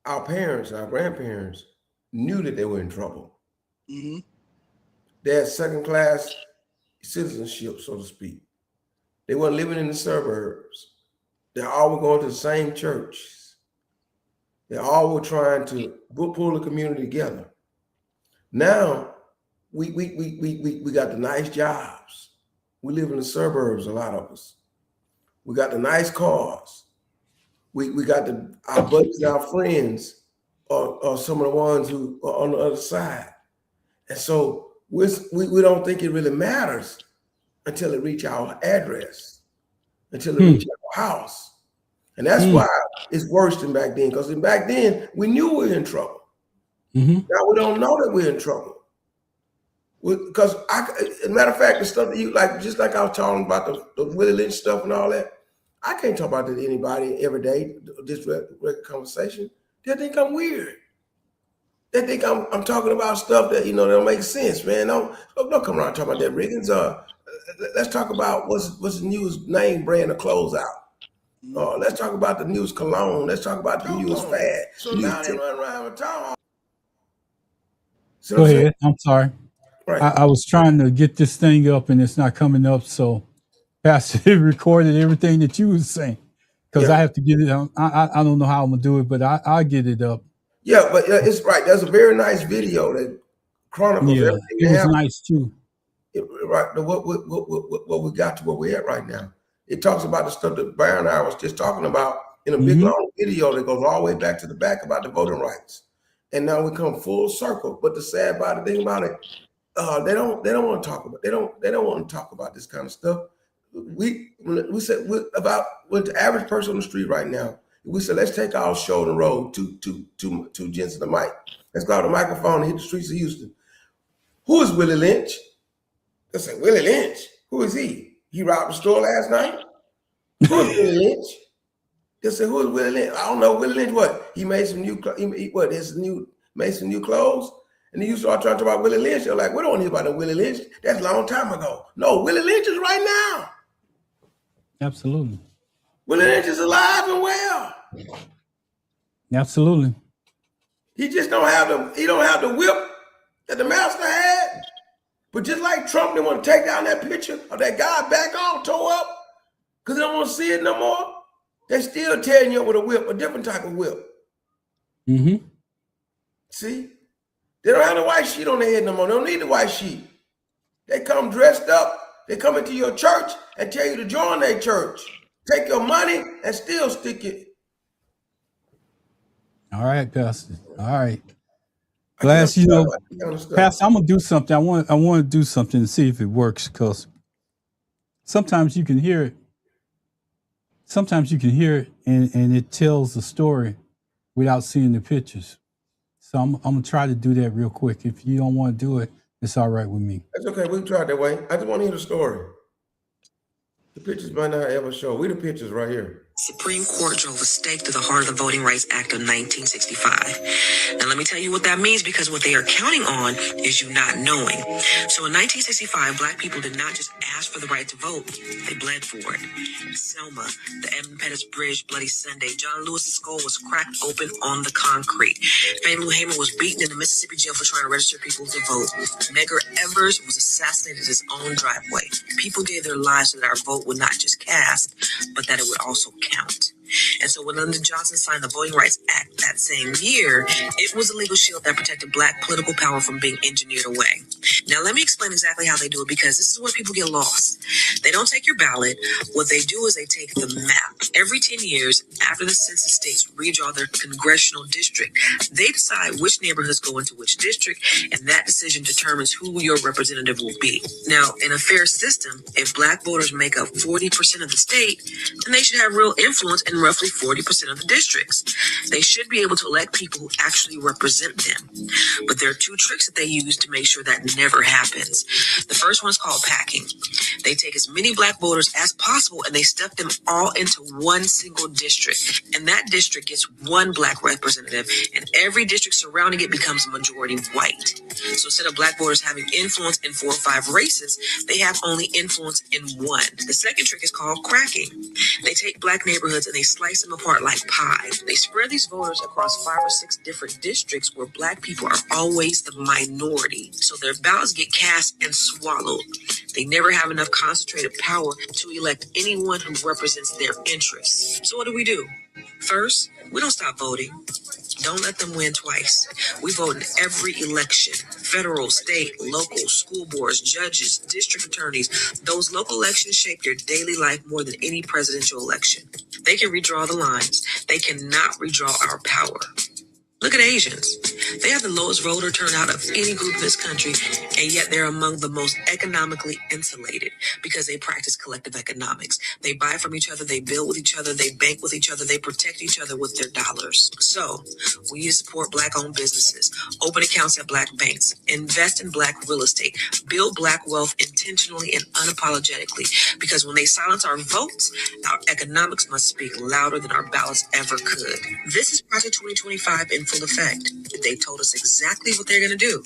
our parents, our grandparents knew that they were in trouble. Mm-hmm. They had second-class citizenship, so to speak. They weren't living in the suburbs. They all were going to the same churches. They all were trying to pull the community together. Now, we got the nice jobs. We live in the suburbs, a lot of us. We got the nice cars. We got our buddies, our friends, or some of the ones who are on the other side. And so we don't think it really matters until it reach our address, until it reach our house. And that's why it's worse than back then, because back then we knew we were in trouble. Mm-hmm. Now we don't know that we're in trouble. Because as a matter of fact, the stuff that you like, just like I was talking about the Willie Lynch stuff and all that, I can't talk about that to anybody every day, this regular conversation. They think I'm weird. They think I'm talking about stuff that, that don't make sense, man. Don't come around talking about that, Riggins. Let's talk about what's the newest name brand of clothes out. Let's talk about the newest cologne. Let's talk about the newest fad. So now they run around with town. See Go what I'm saying? ahead. I'm sorry. Right. I was trying to get this thing up and it's not coming up. So Pastor recorded everything that you was saying because Yeah. I have to get it on. I don't know how I'm gonna do it, but I'll get it up. Yeah, but it's right. There's a very nice video that chronicles Yeah, everything it that was happened. nice too. Right. What we got to where we're at right now. It talks about the stuff that Brian and I was just talking about in a big Mm-hmm. long video that goes all the way back to the back about the voting rights. And now we come full circle. But the sad about the thing about it, they don't want to talk about they don't want to talk about this kind of stuff. We said about with the average person on the street right now. We said let's take our show on the road two gents in the mic. Let's go out the microphone and hit the streets of Houston. Who is Willie Lynch? They say Willie Lynch. Who is he? He robbed the store last night. Who is Willie Lynch? They say who is Willie Lynch? I don't know Willie Lynch. What he made some new made some new clothes. And then you start trying to talk about Willie Lynch. They're like, we don't hear about no Willie Lynch. That's a long time ago. No, Willie Lynch is right now. Absolutely. Willie Lynch is alive and well. Absolutely. He just don't have the whip that the master had. But just like Trump didn't want to take down that picture of that guy back all tore up because they don't want to see it no more, they still tearing you up with a whip, a different type of whip. Mm-hmm. See? They don't have the white sheet on their head no more. They don't need the white sheet. They come dressed up. They come into your church and tell you to join their church. Take your money and still stick it. All right, Pastor. All right. Glass, you know, Pastor, I'm gonna do something. I want to do something to see if it works because sometimes you can hear it. Sometimes you can hear it and it tells the story without seeing the pictures. So I'm gonna try to do that real quick. If you don't want to do it, it's all right with me. That's okay. We can try it that way. I just want to hear the story. The pictures might not ever show. We the pictures right here. Supreme Court drove a stake through the heart of the Voting Rights Act of 1965. Now, let me tell you what that means, because what they are counting on is you not knowing. So in 1965, Black people did not just ask for the right to vote, they bled for it. Selma, the Edmund Pettus Bridge, Bloody Sunday, John Lewis's skull was cracked open on the concrete. Fannie Lou Hamer was beaten in the Mississippi jail for trying to register people to vote. Medgar Evers was assassinated in his own driveway. People gave their lives so that our vote would not just cast, but that it would also count. And so when Lyndon Johnson signed the Voting Rights Act that same year, it was a legal shield that protected Black political power from being engineered away. Now, let me explain exactly how they do it, because this is where people get lost. They don't take your ballot. What they do is they take the map. Every 10 years, after the census states redraw their congressional district, they decide which neighborhoods go into which district, and that decision determines who your representative will be. Now, in a fair system, if Black voters make up 40% of the state, then they should have real influence in roughly 40% of the districts. They should be able to elect people who actually represent them. But there are two tricks that they use to make sure that never happens. The first one is called packing. They take as many Black voters as possible and they stuff them all into one single district. And that district gets one Black representative, and every district surrounding it becomes majority white. So instead of Black voters having influence in 4 or 5 races, they have only influence in one. The second trick is called cracking. They take Black neighborhoods and they slice them apart like pie. They spread these voters across 5 or 6 different districts where Black people are always the minority. So their ballots get cast and swallowed. They never have enough concentrated power to elect anyone who represents their interests. So what do? First, we don't stop voting. Don't let them win twice. We vote in every election. Federal, state, local, school boards, judges, district attorneys. Those local elections shape your daily life more than any presidential election. They can redraw the lines. They cannot redraw our power. Look at Asians. They have the lowest voter turnout of any group in this country, and yet they're among the most economically insulated because they practice collective economics. They buy from each other, they build with each other, they bank with each other, they protect each other with their dollars. So, we need to support Black-owned businesses, open accounts at Black banks, invest in Black real estate, build Black wealth intentionally and unapologetically, because when they silence our votes, our economics must speak louder than our ballots ever could. This is Project 2025 in full effect. They told us exactly what they're going to do.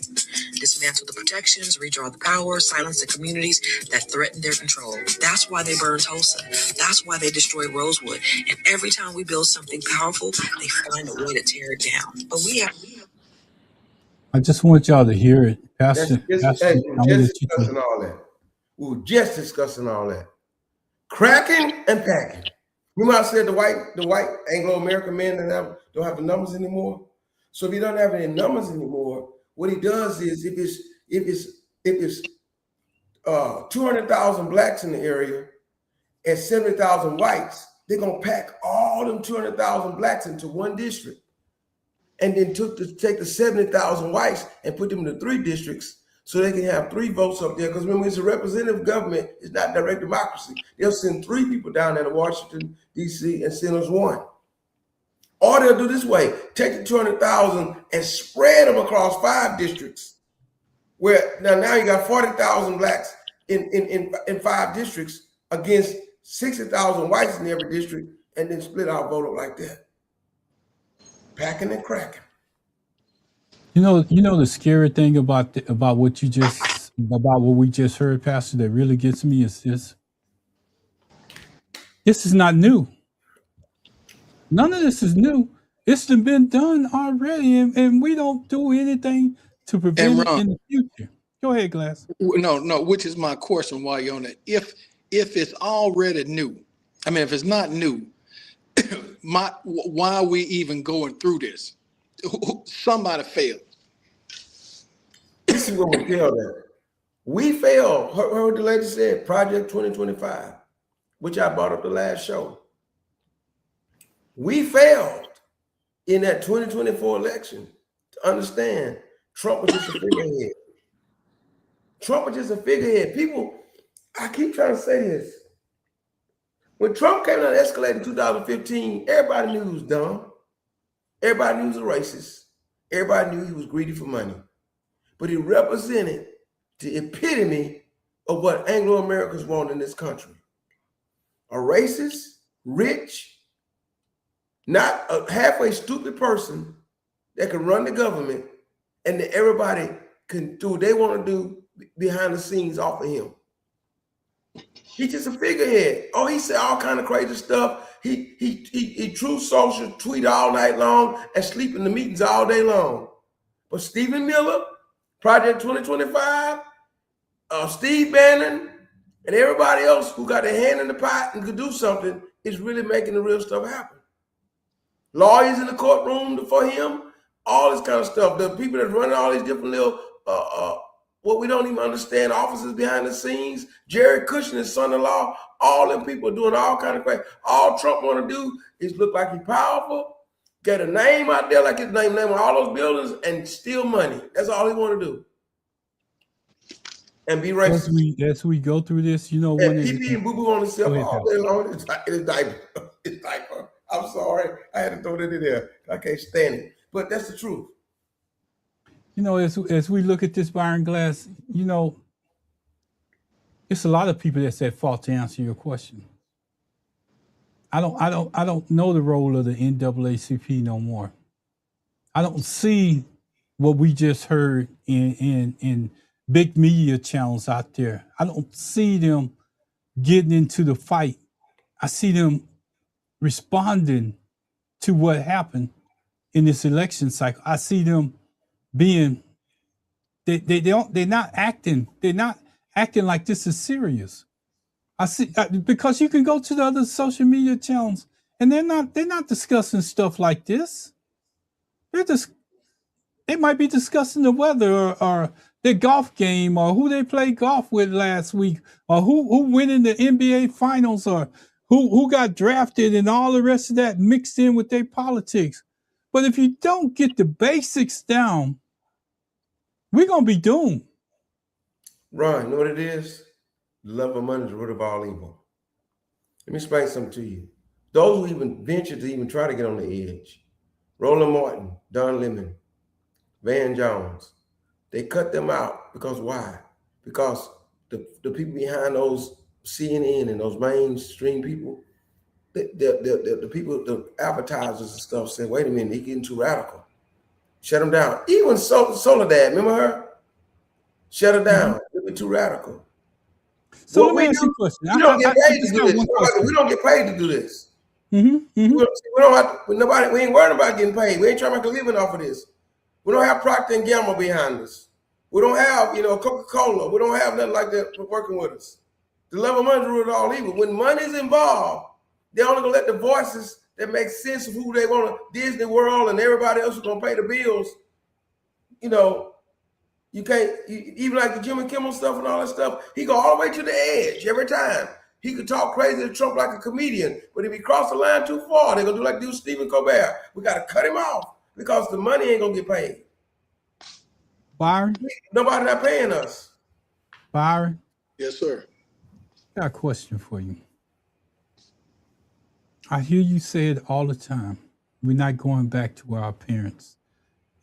Dismantle the protections, redraw the power, silence the communities that threaten their control. That's why they burned Tulsa. That's why they destroyed Rosewood. And every time we build something powerful, they find a way to tear it down. But we have... I just want y'all to hear it. Pastor, Hey, I want to just let you discussing all that. We were just discussing all that. Cracking and packing. Remember I said the white Anglo-American men that don't have the numbers anymore? So if he doesn't have any numbers anymore, what he does is if it's 200,000 blacks in the area and 70,000 whites, they're gonna pack all them 200,000 blacks into one district, and then take the 70,000 whites and put them into 3 districts so they can have 3 votes up there. Because remember, it's a representative government, it's not direct democracy. They'll send 3 people down there to Washington, D.C. and send us 1. Or they'll do this way, take the 200,000 and spread them across 5 districts. Where now you got 40,000 blacks in 5 districts against 60,000 whites in every district, and then split our vote up like that. Packing and cracking. You know the scary thing about what we just heard, Pastor, that really gets me is this. This is not new. None of this is new. It's been done already, and we don't do anything to prevent it in the future. Go ahead, Glass. No, which is my question while you're on it. If it's already new, I mean, if it's not new, why are we even going through this? Somebody failed. This is what we failed at. We failed. Heard what the lady said, Project 2025, which I brought up the last show. We failed in that 2024 election to understand Trump was just a figurehead. Trump was just a figurehead. People, I keep trying to say this. When Trump came down the escalator in 2015, everybody knew he was dumb. Everybody knew he was a racist. Everybody knew he was greedy for money. But he represented the epitome of what Anglo-Americans want in this country. A racist, rich, not a halfway stupid person that can run the government, and that everybody can do what they want to do behind the scenes off of him. He's just a figurehead. Oh, he said all kind of crazy stuff. He Truth Social tweet all night long and sleep in the meetings all day long. But Stephen Miller, Project 2025, Steve Bannon, and everybody else who got their hand in the pot and could do something is really making the real stuff happen. Lawyers in the courtroom for him, all this kind of stuff. The people that run all these different little, what we don't even understand, officers behind the scenes, Jared Kushner's son-in-law, all them people doing all kind of crazy. All Trump want to do is look like he's powerful, get a name out there like his name on all those buildings, and steal money. That's all he want to do. And be racist. As we go through this, when he being boo-boo on himself all day long. It's diaper. I'm sorry. I had to throw that in there. I can't stand it. But that's the truth. As we look at this, Byron Glass, it's a lot of people that's at fault to answer your question. I don't know the role of the NAACP no more. I don't see what we just heard in big media channels out there. I don't see them getting into the fight. I see them responding to what happened in this election cycle. I see them being they're not acting like this is serious. I see because you can go to the other social media channels and they're not discussing stuff like this. They might be discussing the weather or their golf game or who they played golf with last week or who went in the NBA finals or who got drafted and all the rest of that mixed in with their politics. But if you don't get the basics down, we're going to be doomed. Ron, you know what it is? The love of money is the root of all evil. Let me explain something to you. Those who even venture to even try to get on the edge, Roland Martin, Don Lemon, Van Jones, they cut them out because why? Because the people behind those CNN and those mainstream people, the people, the advertisers and stuff said, wait a minute, he's getting too radical. Shut him down. Even Soledad, remember her? Shut her down. It'd be too radical. So let me ask you a question. We don't get paid to do this. We don't get paid to do this. We don't have to, we ain't worried about getting paid. We ain't trying to make a living off of this. We don't have Procter & Gamble behind us. We don't have, Coca-Cola. We don't have nothing like that working with us. The love of money ruled all evil. When money's involved, they're only gonna let the voices that make sense of who they want to, Disney World and everybody else who's gonna pay the bills. You can't, even like the Jimmy Kimmel stuff and all that stuff, he go all the way to the edge every time. He could talk crazy to Trump like a comedian, but if he crossed the line too far, they're gonna do like do Stephen Colbert. We gotta cut him off because the money ain't gonna get paid. Byron? Nobody not paying us. Byron? Yes, sir. I got a question for you. I hear you say it all the time. We're not going back to our parents.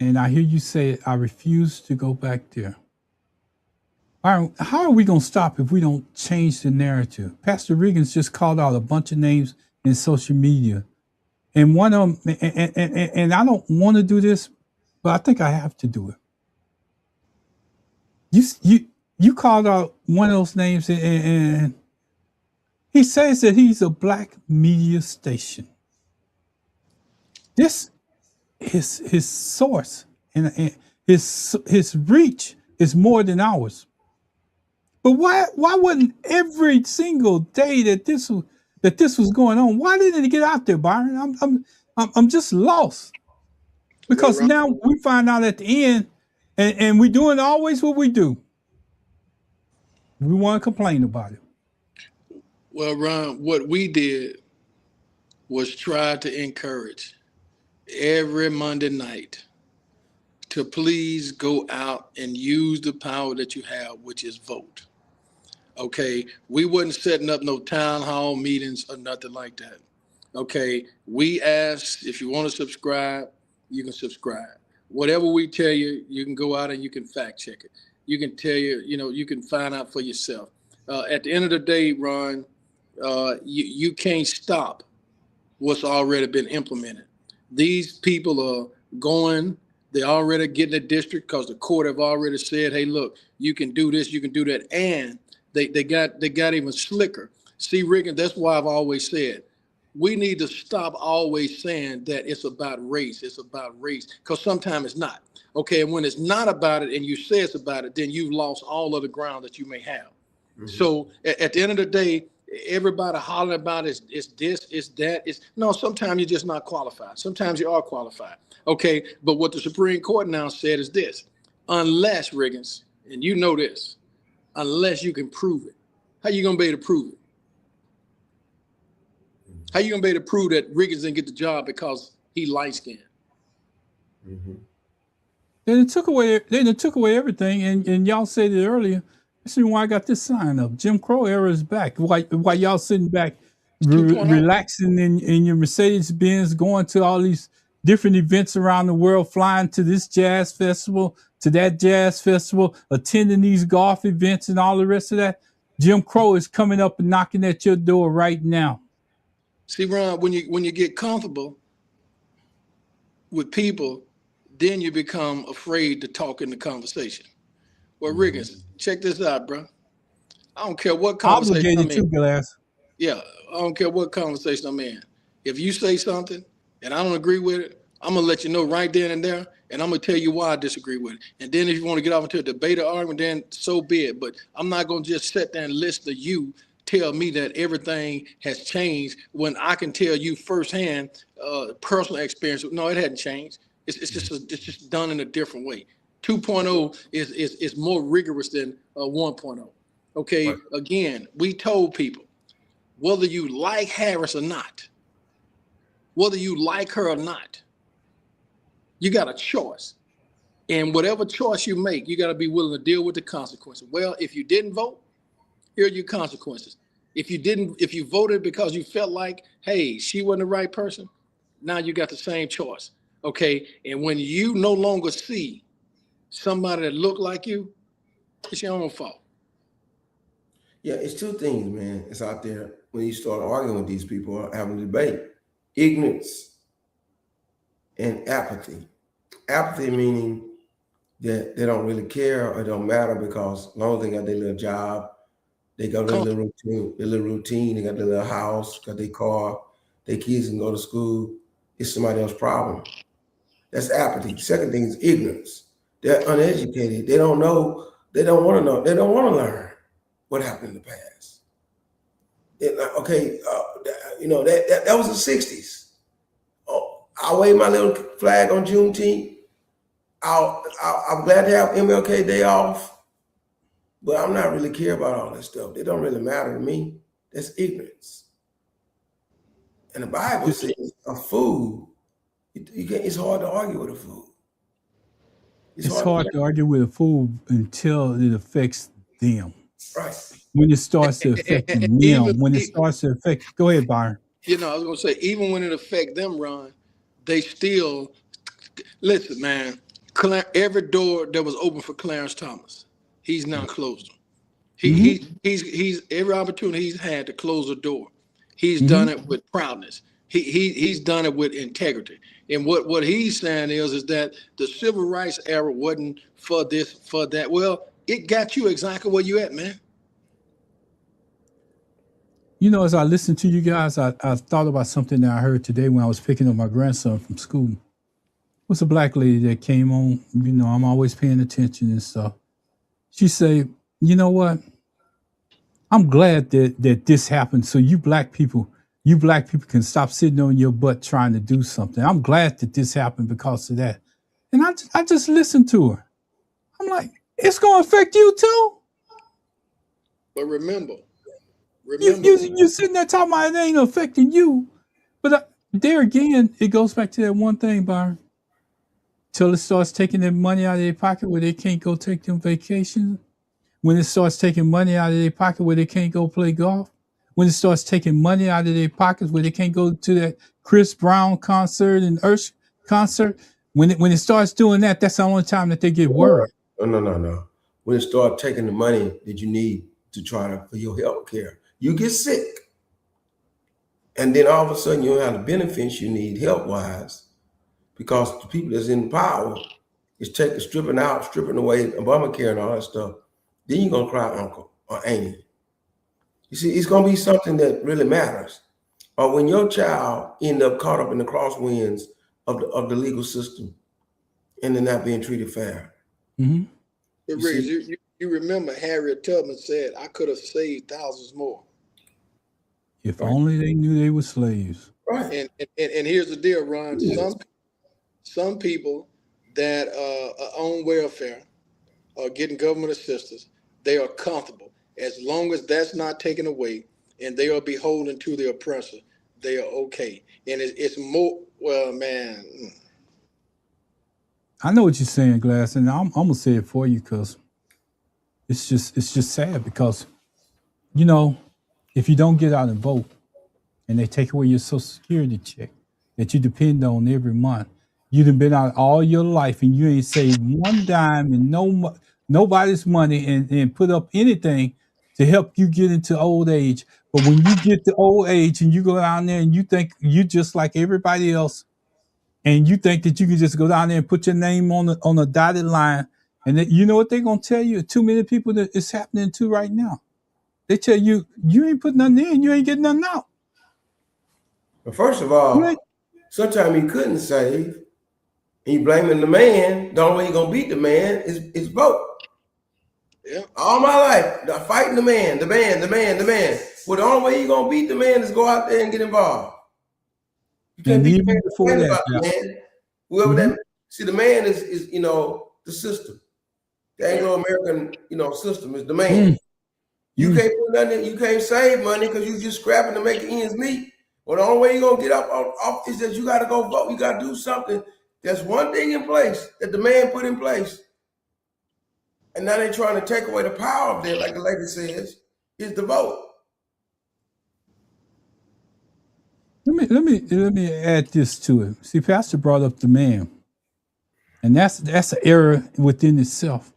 And I hear you say it, I refuse to go back there. Byron, how are we going to stop if we don't change the narrative? Pastor Riggins just called out a bunch of names in social media. And one of them, and I don't want to do this, but I think I have to do it. You called out one of those names, and he says that he's a black media station. This is his source, and his reach is more than ours. But why wasn't every single day that this was going on? Why didn't it get out there, Byron? I'm just lost, because now we find out at the end, and we're doing always what we do. We want to complain about it. Well, Ron, what we did was try to encourage every Monday night to please go out and use the power that you have, which is vote. Okay, we wasn't setting up no town hall meetings or nothing like that. Okay, we asked if you want to subscribe, you can subscribe. Whatever we tell you, you can go out and you can fact check it. You can tell you can find out for yourself. At the end of the day, Ron, you can't stop what's already been implemented. These people are going, they're already getting a district because the court have already said, hey, look, you can do this, you can do that. And they got even slicker. See, Riggins, that's why I've always said, we need to stop always saying that it's about race, because sometimes it's not. Okay, and when it's not about it and you say it's about it, then you've lost all of the ground that you may have. Mm-hmm. So at the end of the day, everybody hollering about it's this, it's that. No, sometimes you're just not qualified. Sometimes you are qualified. Okay, but what the Supreme Court now said is this: unless, Riggins, and you know this, unless you can prove it, how you gonna be able to prove it? How you gonna be able to prove that Riggins didn't get the job because he light skinned? Mm-hmm. They took away everything, and y'all said it earlier. That's why I got this sign up. Jim Crow era is back. While y'all sitting back, relaxing in your Mercedes-Benz, going to all these different events around the world, flying to this jazz festival, to that jazz festival, attending these golf events and all the rest of that. Jim Crow is coming up and knocking at your door right now. See, Ron, when you get comfortable with people, then you become afraid to talk in the conversation. Well, Riggins, check this out, bro. I don't care what conversation I'm in. Glass. Yeah, I don't care what conversation I'm in. If you say something and I don't agree with it, I'm gonna let you know right then and there, and I'm gonna tell you why I disagree with it. And then if you want to get off into a debate or argument, then so be it. But I'm not gonna just sit there and listen to you tell me that everything has changed when I can tell you firsthand personal experience. No, it hadn't changed. It's just done in a different way. 2.0 is more rigorous than 1.0. Okay, right. Again, we told people, whether you like Harris or not, whether you like her or not, you got a choice. And whatever choice you make, you got to be willing to deal with the consequences. Well, if you didn't vote, here are your consequences. If you voted because you felt like, hey, she wasn't the right person, now you got the same choice. Okay, and when you no longer see somebody that look like you, it's your own fault. Yeah, it's two things, man. It's out there when you start arguing with these people or having a debate: ignorance and apathy. Apathy meaning that they don't really care or it don't matter because as long as they got their little job, they got their little routine, they got their little house, got their car, their kids can go to school. It's somebody else's problem. That's apathy. Second thing is ignorance. They're uneducated. They don't know. They don't want to know. They don't want to learn what happened in the past. Okay, that was the 60s. Oh, I wave my little flag on Juneteenth. I'm glad to have MLK Day off, but I'm not really care about all that stuff. They don't really matter to me. That's ignorance. And the Bible says a fool, it's hard to argue with a fool. It's hard to argue with a fool until it affects them. Right. When it starts to affect them, go ahead, Byron. I was going to say, even when it affects them, Ron, they still, listen, man, every door that was open for Clarence Thomas, he's now closed them. He's every opportunity he's had to close a door. He's done it with proudness. He's done it with integrity. And what he's saying is that the civil rights era wasn't for this, for that. Well, it got you exactly where you at, man. As I listened to you guys, I thought about something that I heard today when I was picking up my grandson from school. It was a black lady that came on. I'm always paying attention and stuff. She said, you know what? I'm glad that this happened so you black people can stop sitting on your butt trying to do something. I'm glad that this happened because of that. And I just listened to her. I'm like, it's going to affect you too? But remember. You're sitting there talking about it ain't affecting you. But there again, it goes back to that one thing, Byron. Till it starts taking their money out of their pocket where they can't go take them vacations. When it starts taking money out of their pocket where they can't go play golf. When it starts taking money out of their pockets where they can't go to that Chris Brown concert and Usher concert. When it starts doing that, that's the only time that they get worried. No. When it starts taking the money that you need to for your health care. You get sick. And then all of a sudden you don't have the benefits you need health-wise because the people that's in power is stripping away Obamacare and all that stuff. Then you're going to cry uncle or auntie. You see, it's going to be something that really matters. Or when your child end up caught up in the crosswinds of the legal system and they're not being treated fair. Mm-hmm. You remember Harriet Tubman said, I could have saved thousands more. If only they knew they were slaves. Right. And here's the deal, Ron. Some people that are on welfare or getting government assistance, they are comfortable. As long as that's not taken away and they are beholden to the oppressor, they are okay. And it's more, well, man. I know what you're saying, Glass, and I'm going to say it for you because it's just sad because, if you don't get out and vote and they take away your Social Security check that you depend on every month, you've been out all your life and you ain't saved one dime and nobody's money and put up anything to help you get into old age. But when you get to old age and you go down there and you think you just like everybody else, and you think that you can just go down there and put your name on a dotted line, and you know what they're gonna tell you? Too many people that it's happening to right now. They tell you ain't putting nothing in, you ain't getting nothing out. But first of all, sometimes you couldn't save, and you blaming the man. The only way you're gonna beat the man is vote. Yeah. All my life, fighting the man. Well, the only way you're gonna beat the man is go out there and get involved. You can't be before that. Man. Whoever that, see, the man is the system. The Anglo-American system is the man. You can't put nothing. You can't save money because you just scrapping to make ends meet. Well, the only way you're gonna get up off is that you got to go vote. You got to do something. There's one thing in place that the man put in place, and now they're trying to take away the power of that, like the lady says, is the vote. Let me add this to it. See, Pastor brought up the man, and that's an error within itself.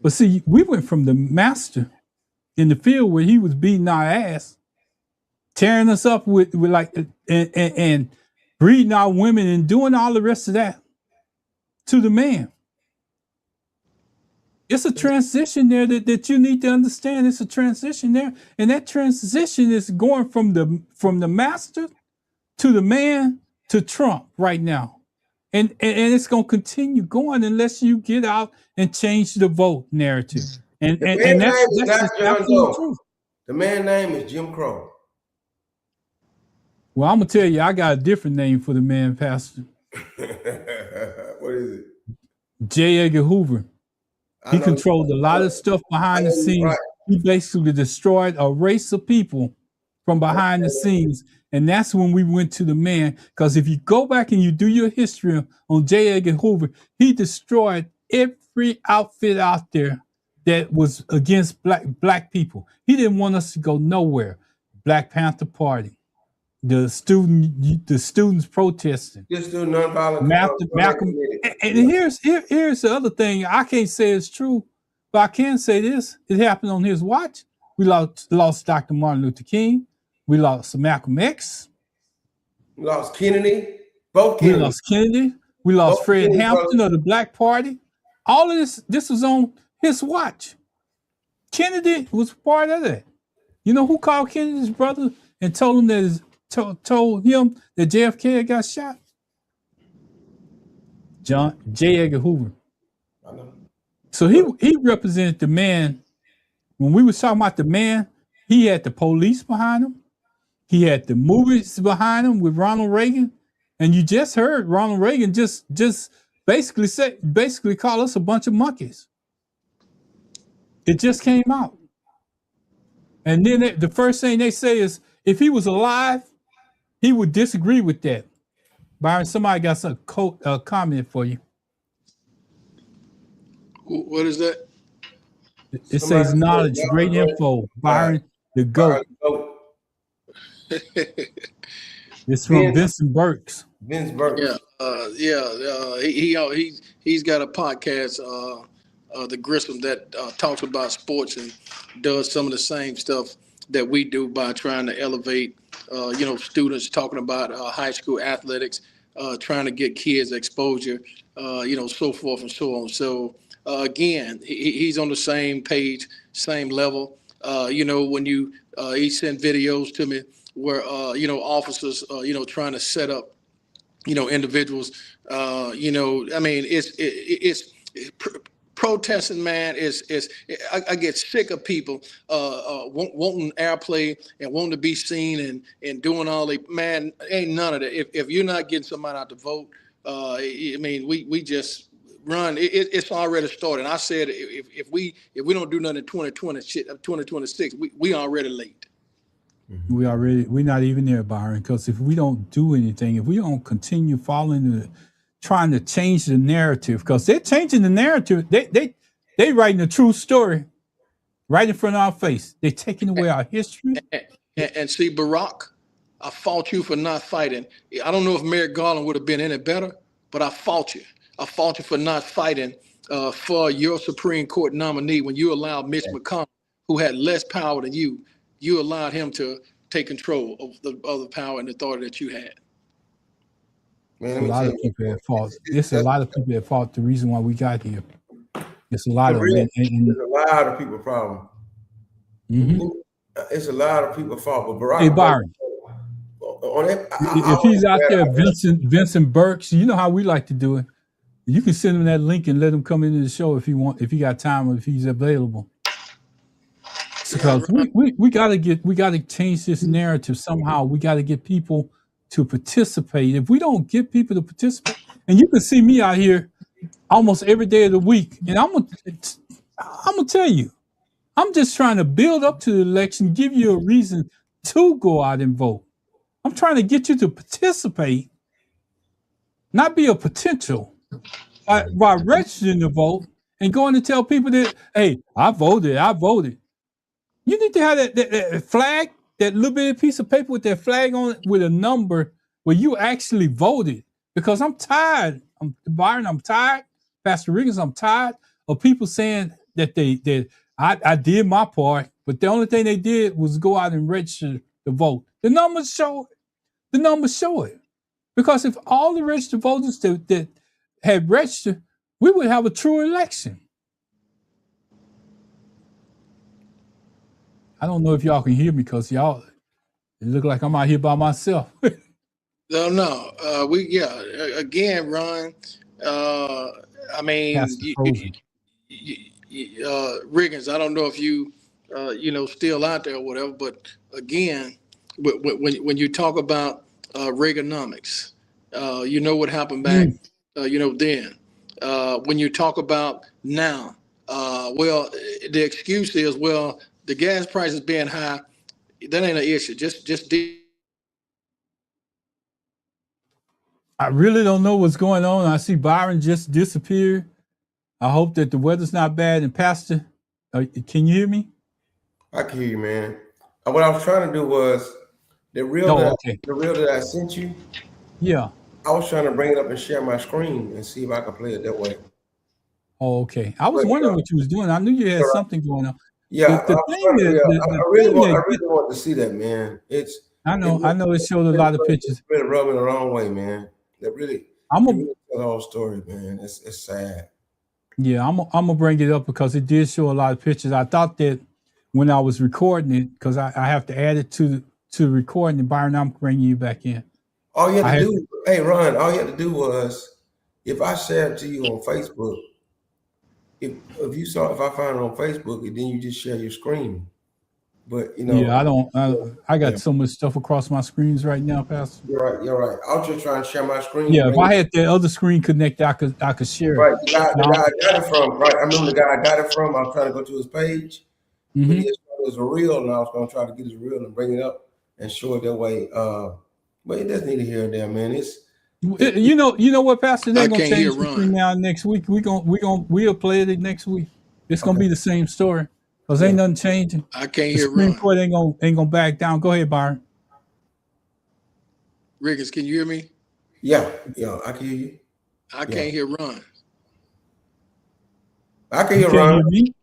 But see, we went from the master in the field where he was beating our ass, tearing us up with like and breeding our women and doing all the rest of that, to the man. It's a transition there that you need to understand. It's a transition there, and that transition is going from the master to the man to Trump right now. And it's going to continue going unless you get out and change the vote narrative. And The man's and name is that's not the John absolute Doe. truth. The man's name is Jim Crow. Well, I'm gonna tell you, I got a different name for the man, Pastor. What is it? J. Edgar Hoover. I He know. controlled a lot of stuff I behind the know you're scenes. right. He basically destroyed a race of people from behind the scenes. And that's when we went to the man. Because if you go back and you do your history on J. Edgar Hoover, he destroyed every outfit out there that was against black people. He didn't want us to go nowhere. Black Panther Party, the students protesting. Just do nonviolent. Malcolm, and here's the other thing. I can't say it's true, but I can say this: it happened on his watch. We lost Dr. Martin Luther King. We lost Malcolm X. We lost Kennedy. Both We Kennedy. lost Kennedy. We lost Both Fred Kennedy Hampton brothers. of the Black Party. All of this was on his watch. Kennedy was part of that. You know who called Kennedy's brother and told him that JFK had got shot? J. Edgar Hoover. I know. So he represented the man. When we was talking about the man, he had the police behind him. He had the movies behind him with Ronald Reagan. And you just heard Ronald Reagan just basically call us a bunch of monkeys. It just came out. And then the first thing they say is, if he was alive, he would disagree with that. Byron, somebody got some comment for you. What is that? It says knowledge, great info. Byron, the GOAT. It's from Vincent Burks. Vince Burks. He's got a podcast, The Grissom, that talks about sports and does some of the same stuff that we do by trying to elevate, students, talking about high school athletics, trying to get kids exposure, so forth and so on. So again, he's on the same page, same level. When he sent videos to me where officers trying to set up individuals. Protesting, man. I get sick of people wanting airplay and wanting to be seen and doing all the, man. Ain't none of that. If you're not getting somebody out to vote, we just run. It's already started. And I said if we don't do nothing in 2026, we already late. We're not even there, Byron, because if we don't do anything, if we don't continue trying to change the narrative, because they're changing the narrative, they writing a true story right in front of our face. They're taking away our history. And see, Barack, I fought you for not fighting. I don't know if Merrick Garland would have been any better, but I fought you. I fought you for not fighting for your Supreme Court nominee when you allowed Mitch McConnell, who had less power than you allowed him to take control of the power and authority that you had. Man, a lot of people at fault. It's a lot of people at fault. The reason why we got here. It's a lot of men. It's a lot of people problem. Mm-hmm. It's a lot of people fault. But Barack, hey, Byron, if he's out there, Vincent Burks, you know how we like to do it. You can send him that link and let him come into the show if he got time or if he's available. Because we gotta change this narrative somehow. We gotta get people to participate. If we don't get people to participate, and you can see me out here almost every day of the week, and I'm gonna tell you, I'm just trying to build up to the election, give you a reason to go out and vote. I'm trying to get you to participate, not be a potential, by registering to vote and going to tell people that, hey, I voted. You need to have that flag, that little bitty piece of paper with that flag on it with a number where you actually voted. Because I'm tired. Byron, I'm tired. Pastor Riggins, I'm tired of people saying that I did my part, but the only thing they did was go out and register to vote. The numbers show it. The numbers show it. Because if all the registered voters that had registered, we would have a true election. I don't know if y'all can hear me because it look like I'm out here by myself. No. Again, Ron. I mean, Pastor Frozen. Riggins. I don't know if you, still out there or whatever. But again, when you talk about Reaganomics, you know what happened back, then. When you talk about now, well, the excuse is, well, the gas prices being high. That ain't an issue. Just I really don't know what's going on. I see Byron just disappeared. I hope that the weather's not bad. And Pastor, can you hear me? I can hear you, man. What I was trying to do was the reel that I sent you. Yeah. I was trying to bring it up and share my screen and see if I could play it that way. Oh, okay. I was wondering what you was doing. I knew you had something going on. Yeah, I really want to see that, man. I know it showed a lot of pictures. It's really rubbing the wrong way, man. It really tells the whole story, man. It's sad. Yeah, I'm gonna bring it up because it did show a lot of pictures. I thought that when I was recording it, because I have to add it to the recording, and Byron, I'm bringing you back in. All you had to do, hey Ron, all you had to do was, if I share it to you on Facebook, if I find it on Facebook, and then you just share your screen. But I got so much stuff across my screens right now, Pastor. You're right. I'll just try and share my screen. Yeah, if I had the other screen connected, I could share it. Right, the guy I got it from. Right, I remember the guy I got it from. I was trying to go to his page, but it was a reel, and I was going to try to get his reel and bring it up and show it that way. But it doesn't need to hear there, man. You know what, Pastor? They're gonna change between now and next week. We'll play it next week. It's gonna be the same story because ain't nothing changing. I can't hear. The Supreme Court ain't gonna back down. Go ahead, Byron. Riggins, can you hear me? Yeah, I can hear you. I can't hear Ron. I can hear Ron. Me?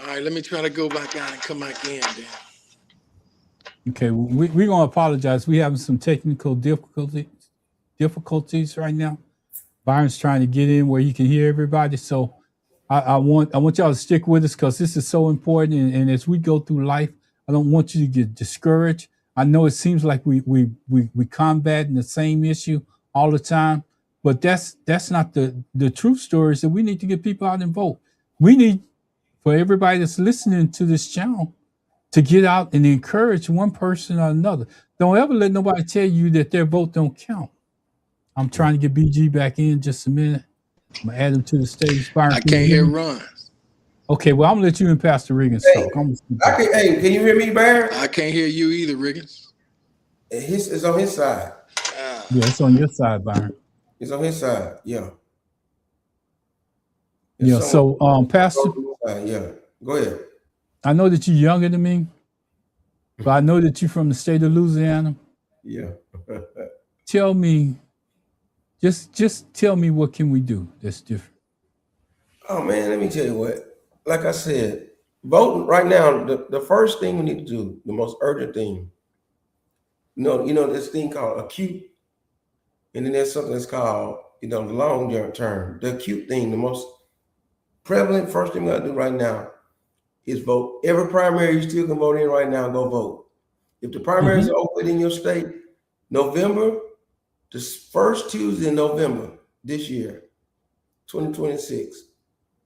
All right, let me try to go back out and come back in then. Okay, we're gonna apologize. We having some technical difficulties right now. Byron's trying to get in where he can hear everybody. So I want y'all to stick with us because this is so important. And as we go through life, I don't want you to get discouraged. I know it seems like we combating the same issue all the time, but that's not the true story. Is that we need to get people out and vote. We need for everybody that's listening to this channel to get out and encourage one person or another. Don't ever let nobody tell you that their vote don't count. I'm trying to get BG back in just a minute. I'm gonna add him to the stage. Byron, I can't hear Ron. Okay, well, I'm gonna let you and Pastor Riggins talk. Can you hear me, Byron? I can't hear you either, Riggins. It's on his side. Yeah, it's on your side, Byron. It's on his side. Yeah. So, Pastor. Yeah. Go ahead. I know that you're younger than me, but I know that you're from the state of Louisiana. Yeah. Tell me, just tell me, what can we do that's different? Oh man, let me tell you what. Like I said, voting right now, the first thing we need to do, the most urgent thing, you know this thing called acute, and then there's something that's called, the long term. The acute thing, the most prevalent first thing we gotta do right now is vote. Every primary you still can vote in right now, go vote. If the primaries are open in your state, November, the first Tuesday in November this year, 2026,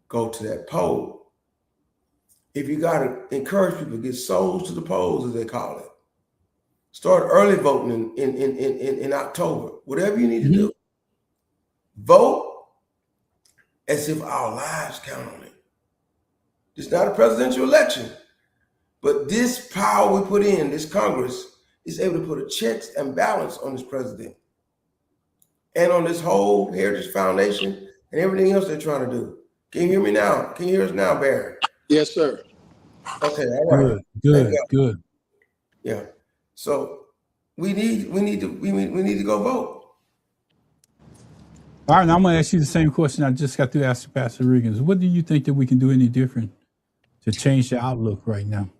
go to that poll. If you got to encourage people to get souls to the polls, as they call it, start early voting in October, whatever you need to do. Vote as if our lives count on it. It's not a presidential election, but this power we put in, this Congress, is able to put a checks and balance on this president and on this whole Heritage Foundation and everything else they're trying to do. Can you hear me now? Can you hear us now, Barry? Yes, sir. Okay, all right. Good. Yeah. So we need to go vote. All right, now I'm going to ask you the same question I just got to ask Pastor Riggins. What do you think that we can do any different to change the outlook right now?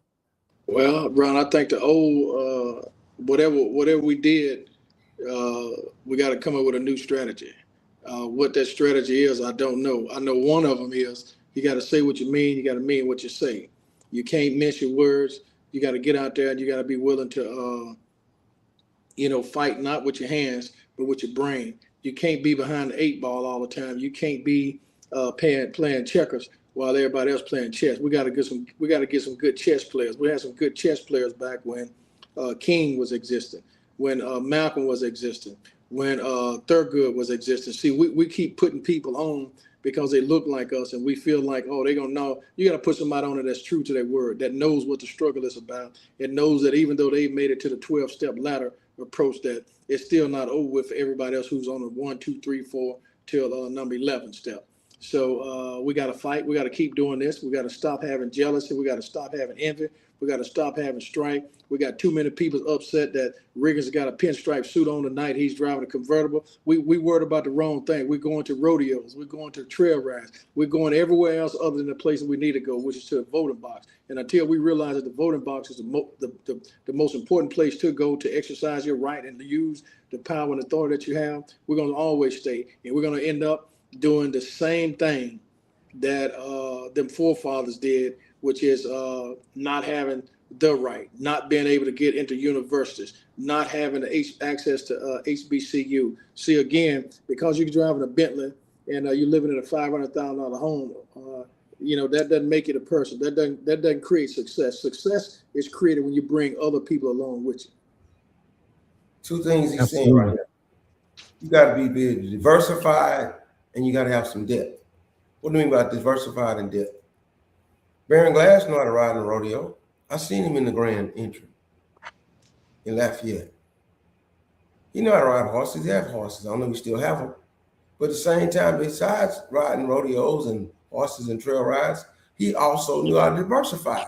Well, Ron, I think the old whatever we did, we got to come up with a new strategy. What that strategy is, I don't know. I know one of them is you got to say what you mean. You got to mean what you say. You can't mince your words. You got to get out there and you got to be willing to fight not with your hands, but with your brain. You can't be behind the 8 ball all the time. You can't be playing checkers while everybody else playing chess. We got to get some good chess players. We had some good chess players back when King was existing, when Malcolm was existing, when Thurgood was existing. See, we keep putting people on because they look like us, and we feel like, oh, they're gonna know. You got to put somebody on it that's true to their word, that knows what the struggle is about, and knows that even though they made it to the 12-step ladder approach, that it's still not over with for everybody else who's on the 1, 2, 3, 4 till number 11 step. So we got to fight. We got to keep doing this. We got to stop having jealousy. We got to stop having envy. We got to stop having strife. We got too many people upset that Riggins got a pinstripe suit on tonight. He's driving a convertible. We worried about the wrong thing. We're going to rodeos. We're going to trail rides. We're going everywhere else other than the place we need to go, which is to the voting box. And until we realize that the voting box is the most important place to go to exercise your right and to use the power and authority that you have, we're going to always stay. And we're going to end up doing the same thing that them forefathers did, which is not having the right, not being able to get into universities, not having access to HBCU. See, again, because you're driving a Bentley and you're living in a $500,000 home, that doesn't make you a person. That doesn't create success. Success is created when you bring other people along with you. Two things he's saying right now. You got to be diversified, and you got to have some depth. What do you mean by diversified and depth? Baron Glass know how to ride in a rodeo. I seen him in the Grand Entry in Lafayette. He know how to ride horses. He have horses. I don't know if we still have them. But at the same time, besides riding rodeos and horses and trail rides, he also knew how to diversify.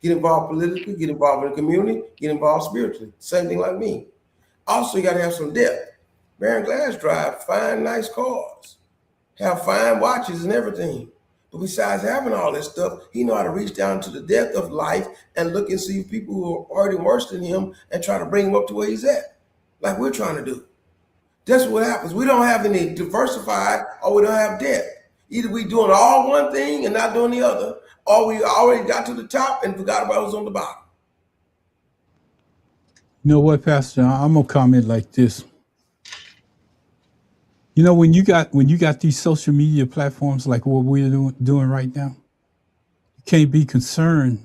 Get involved politically, get involved in the community, get involved spiritually. Same thing like me. Also, you got to have some depth. Baron Glass drive fine, nice cars, have fine watches and everything. But besides having all this stuff, he know how to reach down to the depth of life and look and see people who are already worse than him and try to bring him up to where he's at, like we're trying to do. That's what happens. We don't have any diversified, or we don't have depth. Either we doing all one thing and not doing the other, or we already got to the top and forgot about who's on the bottom. You know what, Pastor? I'm gonna comment like this. You know, when you got these social media platforms like what we're doing right now, you can't be concerned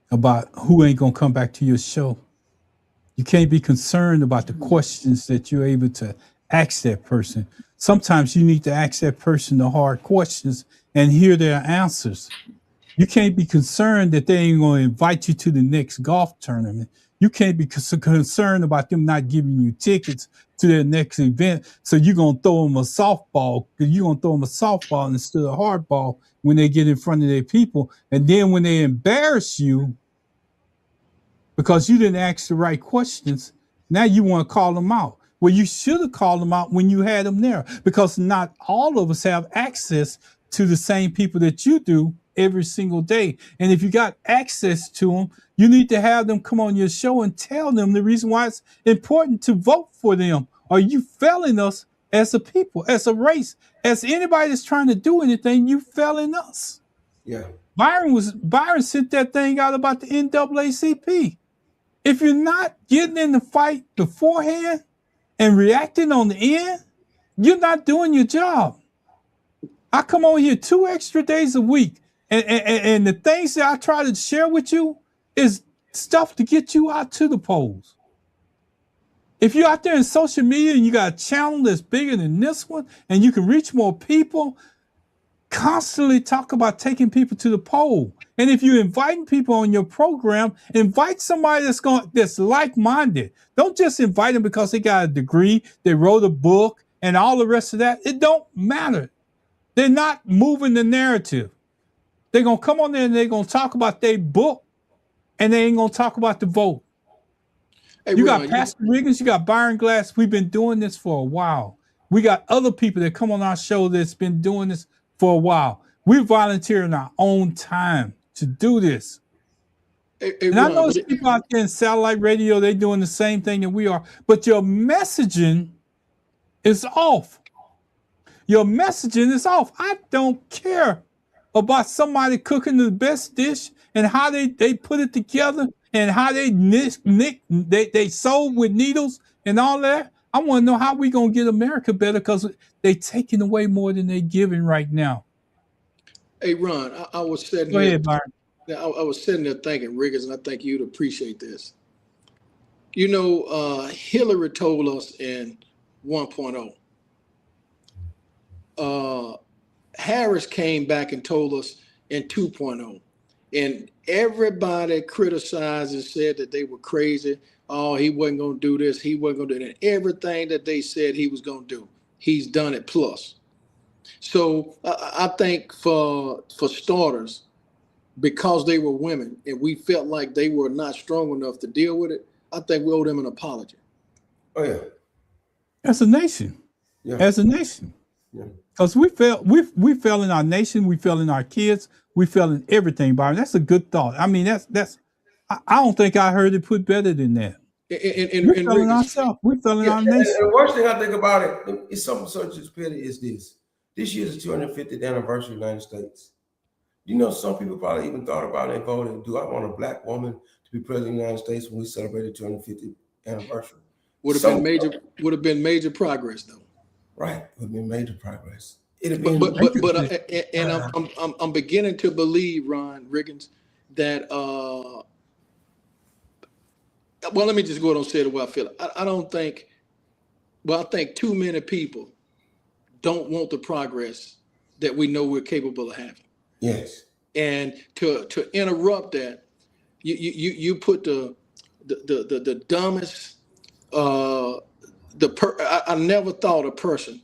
about who ain't gonna come back to your show. You can't be concerned about the questions that you're able to ask that person. Sometimes you need to ask that person the hard questions and hear their answers. You can't be concerned that they ain't going to invite you to the next golf tournament. You can't be concerned about them not giving you tickets to their next event. So you're going to throw them a softball. You're going to throw them a softball instead of a hardball when they get in front of their people. And then when they embarrass you because you didn't ask the right questions, now you want to call them out. Well, you should have called them out when you had them there, because not all of us have access to the same people that you do every single day. And if you got access to them, you need to have them come on your show and tell them the reason why it's important to vote for them. Are you failing us as a people, as a race, as anybody that's trying to do anything? You failing us. Yeah. Byron sent that thing out about the NAACP. If you're not getting in the fight beforehand and reacting on the end, you're not doing your job. I come on here 2 extra days a week, and the things that I try to share with you is stuff to get you out to the polls. If you're out there in social media and you got a channel that's bigger than this one and you can reach more people, constantly talk about taking people to the poll. And if you're inviting people on your program, invite somebody that's like-minded. Don't just invite them because they got a degree, they wrote a book, and all the rest of that. It don't matter. They're not moving the narrative. They're going to come on there and they're going to talk about their book, and they ain't going to talk about the vote. Hey, you got Pastor Riggins, you got Byron Glass. We've been doing this for a while. We got other people that come on our show that's been doing this for a while. We're volunteering our own time to do this. And I know there's people out there in satellite radio, they're doing the same thing that we are, but your messaging is off. Your messaging is off. I don't care about somebody cooking the best dish and how they put it together and how they they sold with needles and all that. I want to know how we gonna get America better because they taking away more than they giving right now. Hey, Ron, I was sitting Go here. ahead, Byron. I was sitting there thinking, Riggins, and I think you'd appreciate this. You know, Hillary told us in 1.0. Harris came back and told us in 2.0. And everybody criticized and said that they were crazy. Oh, he wasn't going to do this. He wasn't going to do that. Everything that they said he was going to do, he's done it plus. So I think for starters, because they were women and we felt like they were not strong enough to deal with it, I think we owe them an apology. Oh yeah. As a nation. Yeah. As a nation. Yeah. Because we fell in our nation, we fell in our kids, we fell in everything, Byron. That's a good thought. I mean, I don't think I heard it put better than that. We fell in ourselves. We fell in our nation. And the worst thing I think about it is something such as petty is this. This year is the 250th anniversary of the United States. You know, some people probably even thought about it and voted, do I want a black woman to be president of the United States when we celebrated the 250th anniversary? Would have been major progress, though. Right, would have been major progress. It'd been, I'm beginning to believe, Ron Riggins, that well, let me just go ahead and say the way I feel. I think too many people don't want the progress that we know we're capable of having. Yes. And to interrupt that, you put the dumbest I never thought a person,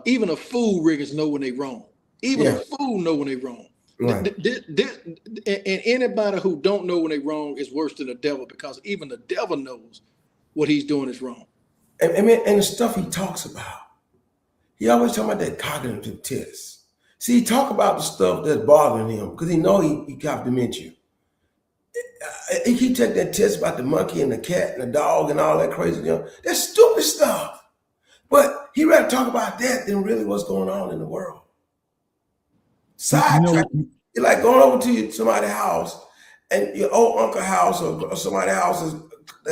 even a fool, Riggins, know when they wrong. Even a fool know when they wrong. Right. And anybody who don't know when they wrong is worse than the devil, because even the devil knows what he's doing is wrong. And the stuff he talks about, he always talking about that cognitive test. See, he talk about the stuff that's bothering him because he know he got dementia. He keep taking that test about the monkey and the cat and the dog and all that crazy stuff. That's stupid stuff. But he rather talk about that than really what's going on in the world. Sidetrack. It's like going over to somebody's house and your old uncle's house or somebody's house is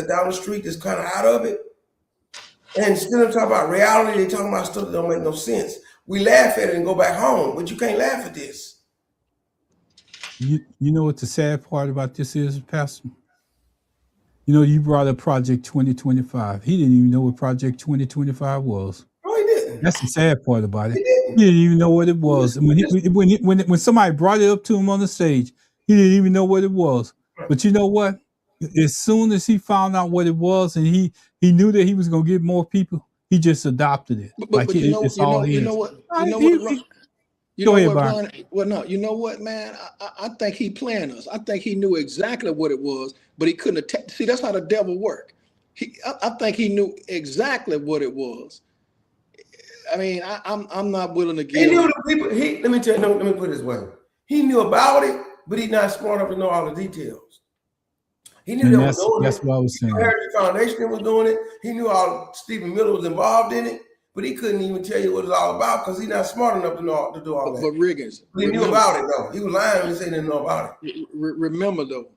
down the street that's kind of out of it. And instead of talking about reality, they're talking about stuff that don't make no sense. We laugh at it and go back home, but you can't laugh at this. You know what the sad part about this is, Pastor? You know, you brought up Project 2025. He didn't even know what Project 2025 was. No, he didn't. That's the sad part about it. He didn't even know what it was. And when somebody brought it up to him on the stage, he didn't even know what it was. But you know what? As soon as he found out what it was and he knew that he was going to get more people, he just adopted it. You know what? Go ahead, Brian. Well, no, you know what, man? I think he planned us. I think he knew exactly what it was, but he couldn't see. That's how the devil worked. I think he knew exactly what it was. I mean, I'm not willing to give. He knew the people. Let me put it this way. He knew about it, but he's not smart enough to know all the details. He knew that was doing that's it. What I was saying. Heritage Foundation was doing it. He knew all Stephen Miller was involved in it, but he couldn't even tell you what it's all about because he's not smart enough to know to do all that. But Riggins, he knew about it though. He was lying when he said he didn't know about it. Remember though,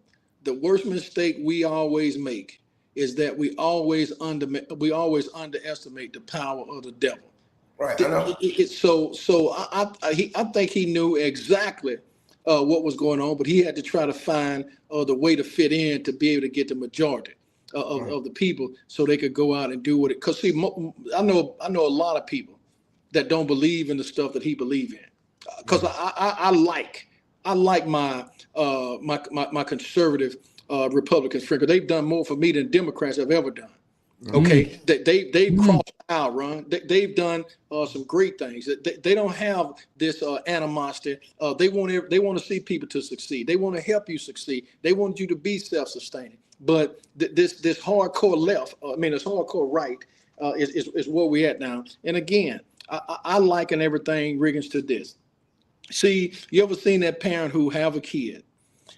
the worst mistake we always make is that we always underestimate the power of the devil. Right. I know. I think he knew exactly what was going on, but he had to try to find the way to fit in to be able to get the majority of the people so they could go out and do what it. Because see, I know a lot of people that don't believe in the stuff that he believe in. Because I like my conservative Republican friends. They've done more for me than Democrats have ever done. Okay, they've crossed out, Ron. They've done some great things. They don't have this animosity. They want to see people to succeed. They want to help you succeed. They want you to be self-sustaining. But this hardcore left, this hardcore right, is where we at now. And again, I liken everything, Riggins, to this. See, you ever seen that parent who have a kid,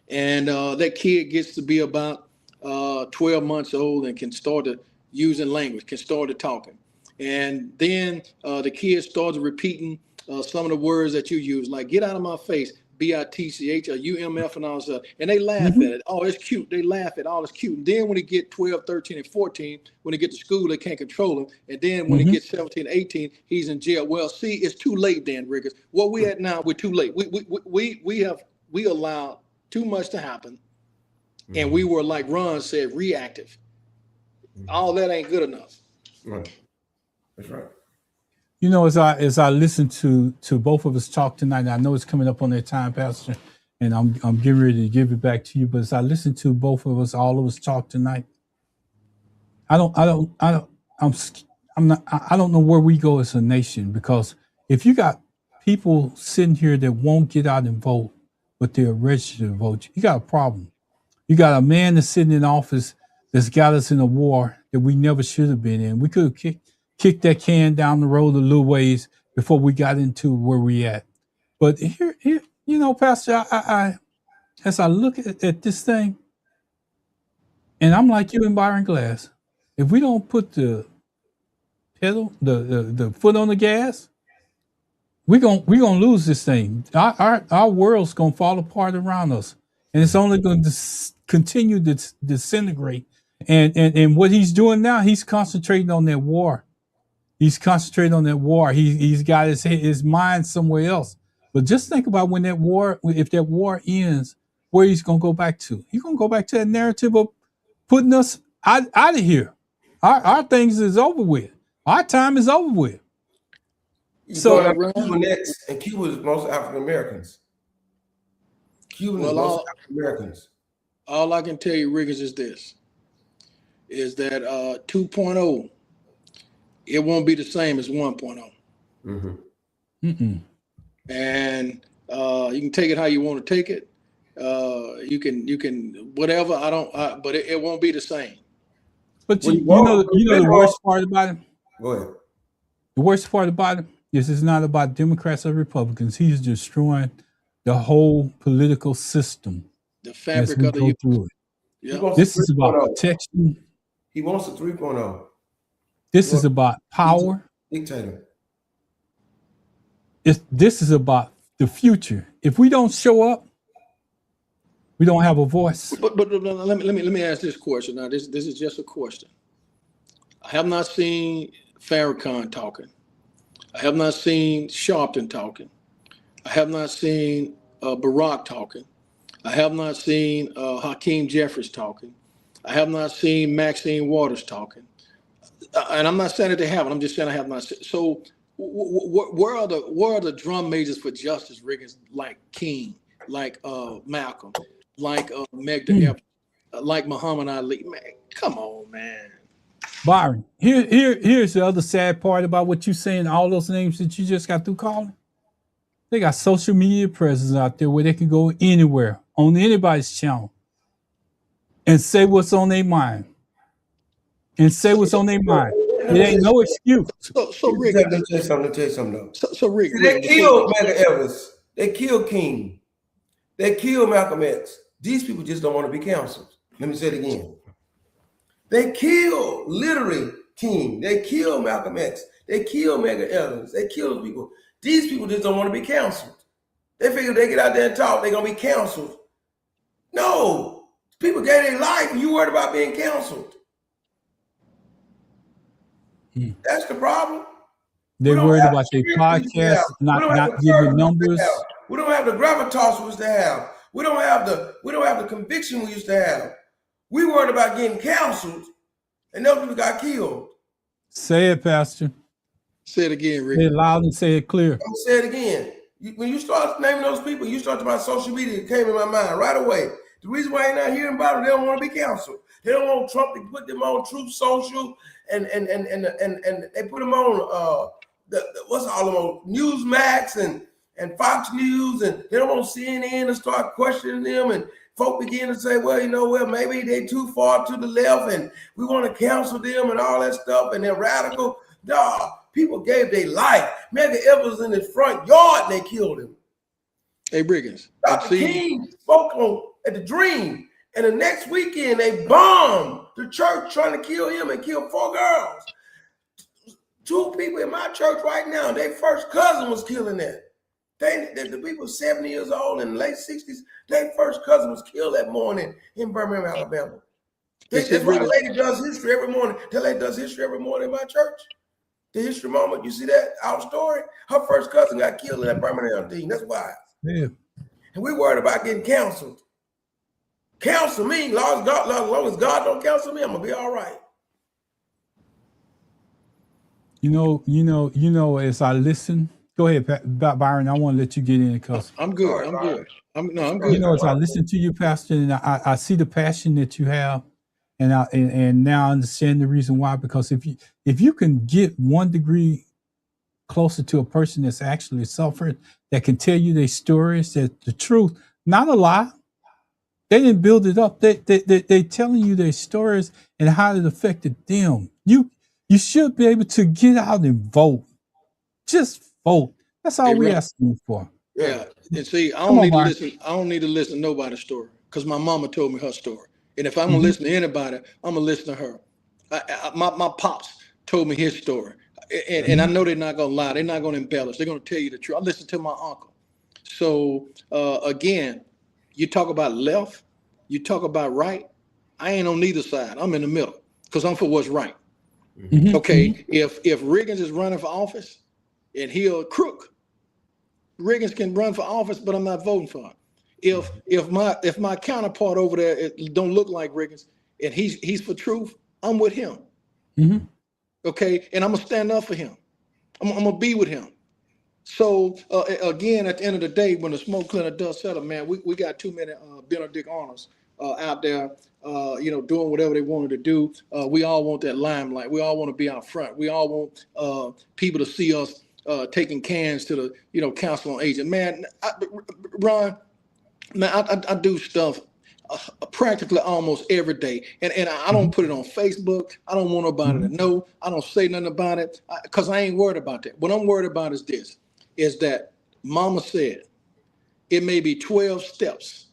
and that kid gets to be about 12 months old and can start to using language, can start to talking. And then the kid starts repeating some of the words that you use, like get out of my face, BITCH or UMF and all that, and they laugh at it. Oh, it's cute. They laugh at all it's cute. And then when they get 12, 13, and 14, when they get to school, they can't control him. And then when they get 17, 18, he's in jail. Well, see, it's too late, Dan Riggers. What we at now, we're too late. We allowed too much to happen, and we were, like Ron said, reactive. All that ain't good enough. Right. That's right. You know, as I listen to both of us talk tonight, and I know it's coming up on that time, Pastor, and I'm getting ready to give it back to you. But as I listen to both of us, all of us talk tonight, I don't know where we go as a nation, because if you got people sitting here that won't get out and vote, but they're registered to vote, you got a problem. You got a man that's sitting in office that's got us in a war that we never should have been in. We could have kicked that can down the road a little ways before we got into where we at. But here, you know, Pastor, I as I look at this thing, and I'm like you and Byron Glass, if we don't put the pedal, the foot on the gas, we're gonna lose this thing. Our world's gonna fall apart around us, and it's only going to continue to disintegrate. And what he's doing now, he's concentrating on that war. He's concentrating on that war. He's got his mind somewhere else. But just think about when that war, if that war ends, where he's gonna go back to. He's gonna go back to that narrative of putting us out of here. Our things is over with. Our time is over with. So Cuba next, and Cuba is most African Americans. Cuba is most African Americans. All I can tell you, Riggins, is this: is that 2.0, it won't be the same as 1.0. And you can take it how you want to take it. You can whatever. But it won't be the same. But you know the worst part about it. Go ahead. The worst part about it is it's not about Democrats or Republicans. He's destroying the whole political system. The fabric of the through it. Yeah. This is about protection. He wants a 3.0. This is about power. Dictator. This is about the future. If we don't show up, we don't have a voice. But let me ask this question. Now, this is just a question. I have not seen Farrakhan talking. I have not seen Sharpton talking. I have not seen Barack talking. I have not seen Hakeem Jeffries talking. I have not seen Maxine Waters talking. And I'm not saying that they haven't. I'm just saying I have not seen. So where are the drum majors for justice, Riggins, like King, like Malcolm, like Medgar Evers, like Muhammad Ali? Man, come on, man. Byron, here's the other sad part about what you're saying, all those names that you just got through calling. They got social media presence out there where they can go anywhere on anybody's channel and say what's on their mind. It ain't no excuse. So Rick, let me tell you something though. So Rick, they killed Medgar Evers. They killed King. They killed Malcolm X. These people just don't want to be counseled. Let me say it again. They killed literally King. They killed Malcolm X. They killed Medgar Evers. They killed people. These people just don't want to be counseled. They figure if they get out there and talk, they're gonna be counseled. No, people gave their life, and you worried about being counseled. That's the problem. They're worried about their podcast, not giving numbers. We don't have the gravitas we used to have. We don't have the conviction we used to have. We worried about getting counseled, and those people got killed. Say it, Pastor. Say it again, Rick. Say it loud and say it clear. I'm gonna say it again. When you start naming those people, you start talking about social media. It came in my mind right away. The reason why you're not hearing about it, they don't want to be counseled. They don't want Trump to put them on Truth Social, and they put them on what's all them on Newsmax and Fox News, and they don't want CNN to start questioning them, and folk begin to say, well, maybe they too far to the left, and we want to counsel them and all that stuff, and they're radical. Nah, people gave their life. Medgar Evers in his front yard, and they killed him. Hey, Briggins. Dr. King spoke at the Dream, and the next weekend they bombed the church trying to kill him and kill 4 girls. 2 people in my church right now, their first cousin was killing that. The people 70 years old in the late 60s, their first cousin was killed that morning in Birmingham, Alabama. That's why the lady does history every morning. The lady does history every morning in my church. The history moment, you see that, our story? Her first cousin got killed in that Birmingham thing. That's why. Yeah. And we worried about getting counseled. Counsel me. As long as God don't counsel me, I'm going to be all right. As I listen, go ahead, Byron. I want to let you get in because I'm good. I'm good. As I listen to you, Pastor, and I see the passion that you have, and now I understand the reason why. Because if you can get 1 degree closer to a person that's actually suffered, that can tell you their stories, that the truth, not a lie. They didn't build it up. They telling you their stories and how it affected them. You should be able to get out and vote. Just vote. That's all we asking for. Yeah. And see, I don't need to listen to nobody's story because my mama told me her story. And if I'm gonna listen to anybody, I'm gonna listen to her. My pops told me his story. And I know they're not gonna lie, they're not gonna embellish, they're gonna tell you the truth. I listen to my uncle. So again, you talk about left, you talk about right. I ain't on neither side. I'm in the middle because I'm for what's right. Okay, if Riggins is running for office and he a crook, Riggins can run for office, but I'm not voting for him. If my counterpart over there it don't look like Riggins and he's for truth, I'm with him. Okay, and I'm gonna stand up for him. I'm gonna be with him. So again, at the end of the day, when the smoke clear and dust settle, man, we got too many Benedict Arnolds out there, doing whatever they wanted to do. We all want that limelight. We all want to be out front. We all want people to see us taking cans to the council on aging. Man, Ron, man, I do stuff practically almost every day, and I don't put it on Facebook. I don't want nobody to know. I don't say nothing about it because I ain't worried about that. What I'm worried about is this: is that Mama said it may be 12 steps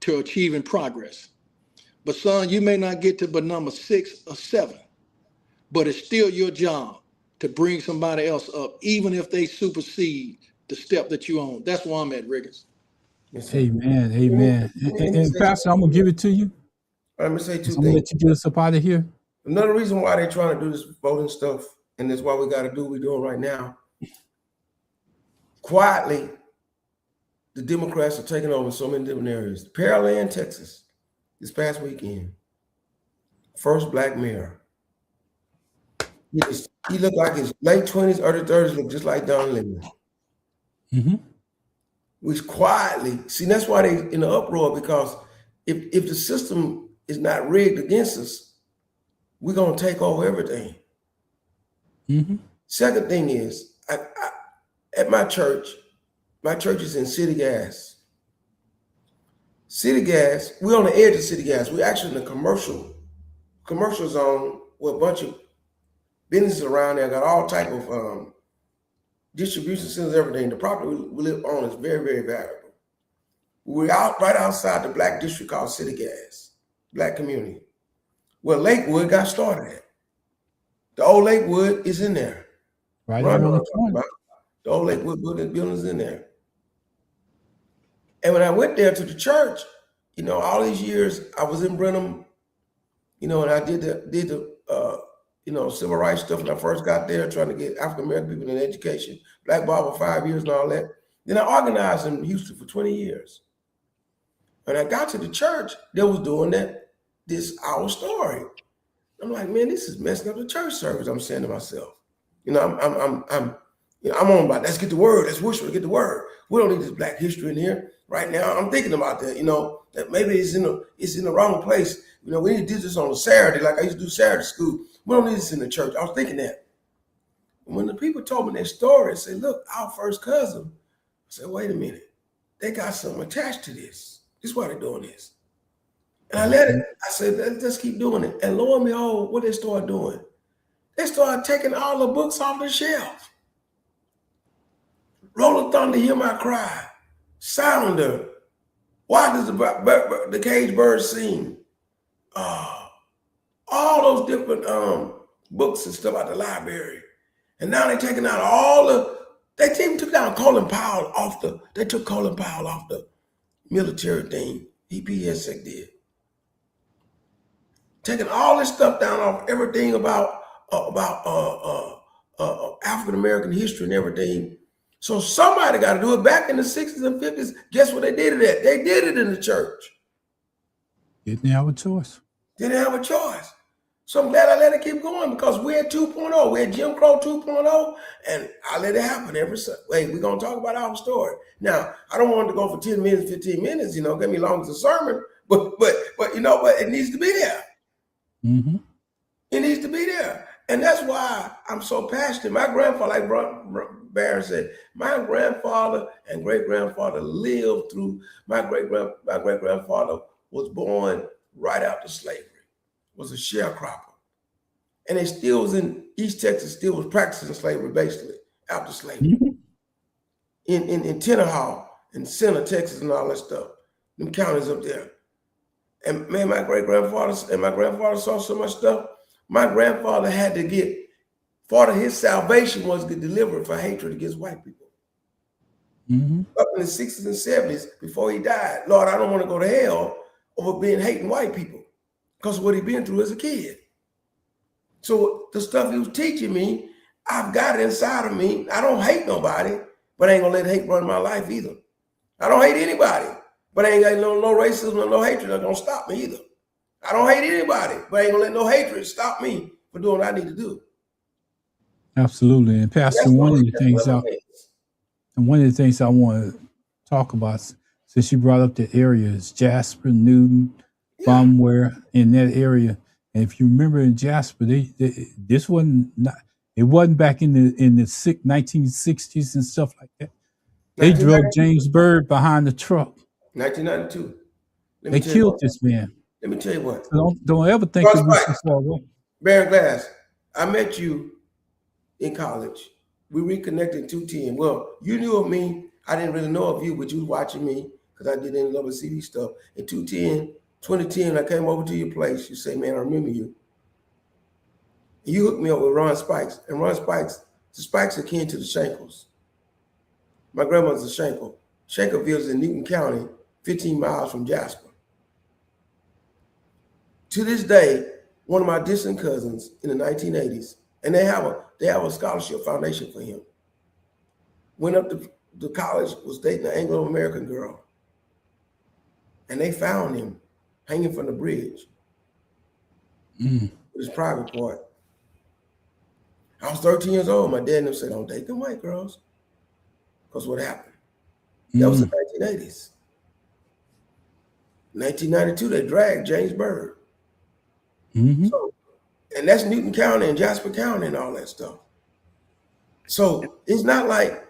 to achieving progress, but son, you may not get to but number 6 or 7, but it's still your job to bring somebody else up, even if they supersede the step that you own. That's where I'm at, Riggins. Amen. And Pastor, I'm gonna give it to you. Let me say 2 things. I'm gonna let you get us up out of here. Another reason why they're trying to do this voting stuff, and that's why we got to do what we're doing right now. Quietly, the Democrats are taking over so many different areas. Pearland, Texas, this past weekend, first black mayor. He looked like his late 20s, early 30s, looked just like Don Lemon. Which quietly, see, that's why they in the uproar, because if the system is not rigged against us, we're gonna take over everything. Second thing is, at my church is in City Gas. City Gas, we're on the edge of City Gas. We're actually in a commercial zone with a bunch of businesses around there, got all type of distribution centers, everything. The property we live on is very, very valuable. We're right outside the black district called City Gas, black community, where Lakewood got started at. The old Lakewood is in there. Right around the corner. The old Lakewood building is in there. And when I went there to the church, all these years I was in Brenham, and I did the civil rights stuff when I first got there, trying to get African American people in education, Black Bible 5 years and all that. Then I organized in Houston for 20 years. When I got to the church, they was doing our story. I'm like, man, this is messing up the church service. I'm saying to myself, I'm on about, let's get the word, let's worship, get the word. We don't need this black history in here right now. I'm thinking about that, that maybe it's in the wrong place. We need to do this on a Saturday, like I used to do Saturday school. We don't need this in the church. I was thinking that. And when the people told me their story, I said, look, our first cousin, I said, wait a minute. They got something attached to this. This is why they're doing this. And I said, let's keep doing it. And lo and behold, what they started doing? They started taking all the books off the shelf. Rolling Thunder, Hear My Cry, Sounder, Why Does the Caged Bird Sing? All those different books and stuff out the library. And now they're taking out all They even took down Colin Powell off the. They took Colin Powell off the military thing. EPSEC did. Taking all this stuff down off everything about African American history and everything. So somebody got to do it. Back in the 60s and 50s, guess what they did it at? They did it in the church. Didn't have a choice. Didn't have a choice. So I'm glad I let it keep going because we're at 2.0. We're at Jim Crow 2.0, and I let it happen every Sunday. Wait, we're going to talk about our story. Now, I don't want it to go for 10 minutes, 15 minutes, get me long as a sermon, but it needs to be there. Mm-hmm. It needs to be there. And that's why I'm so passionate. My grandfather, like Barron said, my grandfather and great-grandfather lived through, my great-grandfather was born right after slavery, was a sharecropper. And they still was in East Texas, still was practicing slavery basically after slavery. Mm-hmm. In Tenaha and Center, Texas and all that stuff, them counties up there. And man, my grandfather saw so much stuff. My grandfather had to get, part of his salvation was to get delivered for hatred against white people. Mm-hmm. Up in the 60s and 70s, before he died, Lord, I don't want to go to hell over hating white people because of what he'd been through as a kid. So the stuff he was teaching me, I've got it inside of me. I don't hate nobody, but I ain't gonna let hate run my life either. I don't hate anybody, but I ain't got no racism or no hatred that's gonna stop me either. I don't hate anybody, but I ain't gonna let no hatred stop me for doing what I need to do. Absolutely. And Pastor, one of the things I want to talk about, since you brought up the areas, Jasper, Newton, Bumware, in that area. And if you remember in Jasper, it wasn't back in the 1960s and stuff like that. They drove James Byrd behind the truck. 1992. They killed this man. Let me tell you what. So don't ever think that we should fall away. Baron Glass, I met you in college. We reconnected in 210. Well, you knew of me. I didn't really know of you, but you was watching me because I did NAACP stuff. In 2010, I came over to your place. You say, man, I remember you. And you hooked me up with Ron Spikes. And Ron Spikes, the Spikes are kin to the Shankles. My grandmother's a Shankle. Shankleville is in Newton County, 15 miles from Jasper. To this day, one of my distant cousins in the 1980s, and they have a scholarship foundation for him, went up to college, was dating an Anglo-American girl, and they found him hanging from the bridge with his private part. I was 13 years old. My dad and them said, don't date them white girls. Because what happened? That was the 1980s. 1992, they dragged James Byrd. Mm-hmm. So, and that's Newton County and Jasper County and all that stuff. So it's not like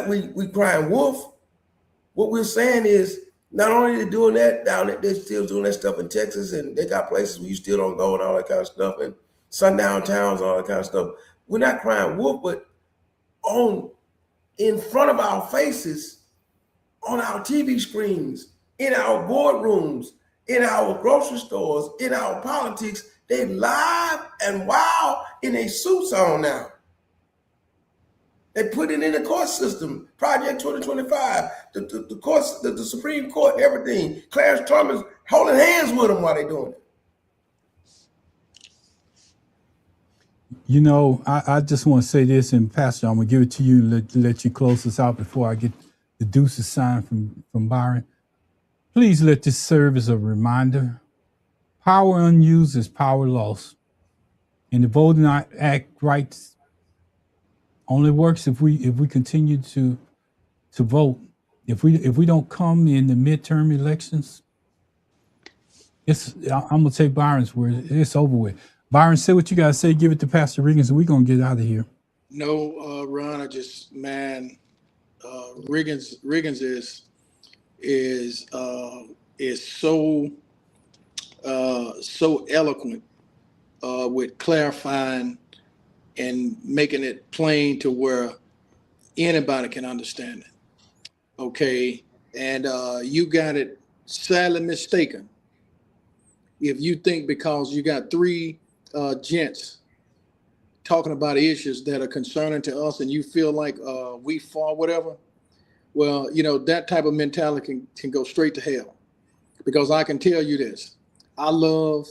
we crying wolf. What we're saying is not only they're doing that down there, they're still doing that stuff in Texas, and they got places where you still don't go and all that kind of stuff, and sundown towns, all that kind of stuff. We're not crying wolf, but in front of our faces, on our TV screens, in our boardrooms, in our grocery stores, in our politics, they live and wild in their suits on now. They put it in the court system, Project 2025, the courts, the Supreme Court, and everything. Clarence Thomas holding hands with them while they're doing it. I just want to say this, and Pastor, I'm going to give it to you and let you close this out before I get the deuces signed from Byron. Please let this serve as a reminder. Power unused is power lost. And the Voting Act rights only works if we continue to vote. If we don't come in the midterm elections, I'm going to take Byron's word. It's over with. Byron, say what you got to say. Give it to Pastor Riggins, and we're going to get out of here. No, Ron, Riggins is so eloquent with clarifying and making it plain to where anybody can understand it. Okay, and you got it sadly mistaken if you think because you got three gents talking about issues that are concerning to us and you feel like we fall, whatever, well, you know, that type of mentality can go straight to hell. Because I can tell you this, I love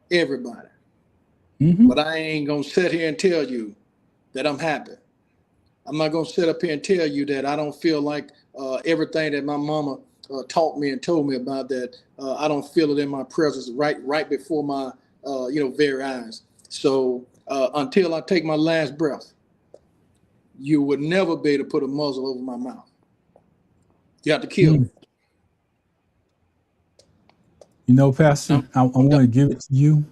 everybody, but I ain't going to sit here and tell you that I'm happy. I'm not going to sit up here and tell you that I don't feel like everything that my mama taught me and told me about, that I don't feel it in my presence right before my very eyes. So until I take my last breath, you would never be able to put a muzzle over my mouth. You have to kill me. You know, Pastor, I want to give it to you.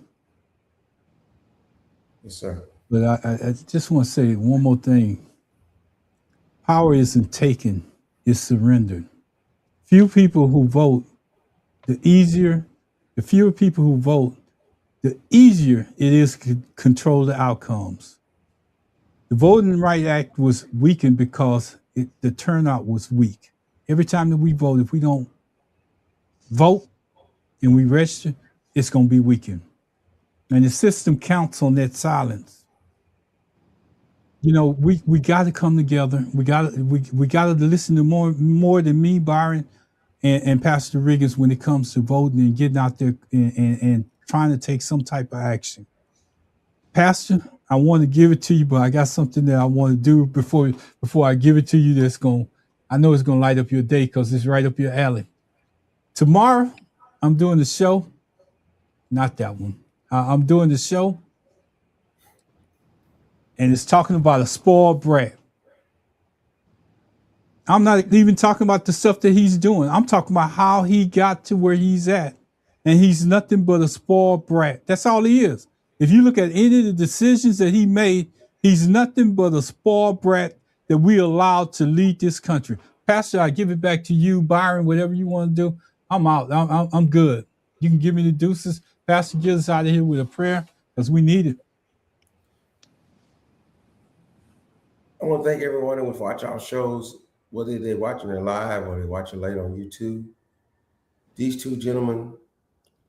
Yes, sir. But I just want to say one more thing. Power isn't taken, it's surrendered. Few people who vote, the fewer people who vote, the easier it is to control the outcomes. The Voting Rights Act was weakened because the turnout was weak. Every time that we vote, if we don't vote and we register, it's going to be weakened. And the system counts on that silence. You know, we got to come together. We got to listen to more than me, Byron, and Pastor Riggins when it comes to voting and getting out there and trying to take some type of action. Pastor, I want to give it to you, but I got something that I want to do before I give it to you. I know it's going to light up your day because it's right up your alley. Tomorrow, I'm doing the show. Not that one. I'm doing the show. And it's talking about a spoiled brat. I'm not even talking about the stuff that he's doing. I'm talking about how he got to where he's at. And he's nothing but a spoiled brat. That's all he is. If you look at any of the decisions that he made, he's nothing but a spoiled brat that we allowed to lead this country. Pastor, I give it back to you, Byron, whatever you want to do. I'm out. I'm good. You can give me the deuces. Pastor, get us out of here with a prayer because we need it. I want to thank everyone who watch our shows, whether they're watching it live or they're watching later on YouTube. These two gentlemen,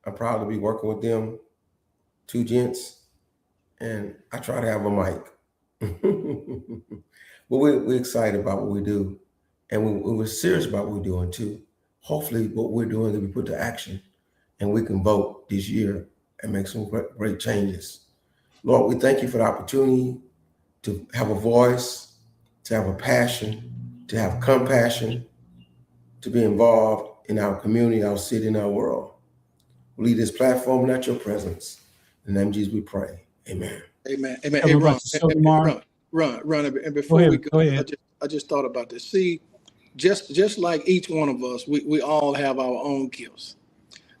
I'm proud to be working with them, two gents, and I try to have a mic. But we're excited about what we do, and we're serious about what we're doing too. Hopefully what we're doing is we put to action and we can vote this year and make some great changes. Lord, we thank you for the opportunity to have a voice, to have a passion, to have compassion, to be involved in our community, our city, and our world. We lead this platform, not your presence. In the name of Jesus, we pray. Amen. Amen. Amen. Hey, Ron, and before we go, I just thought about this. See, just like each one of us, we all have our own gifts.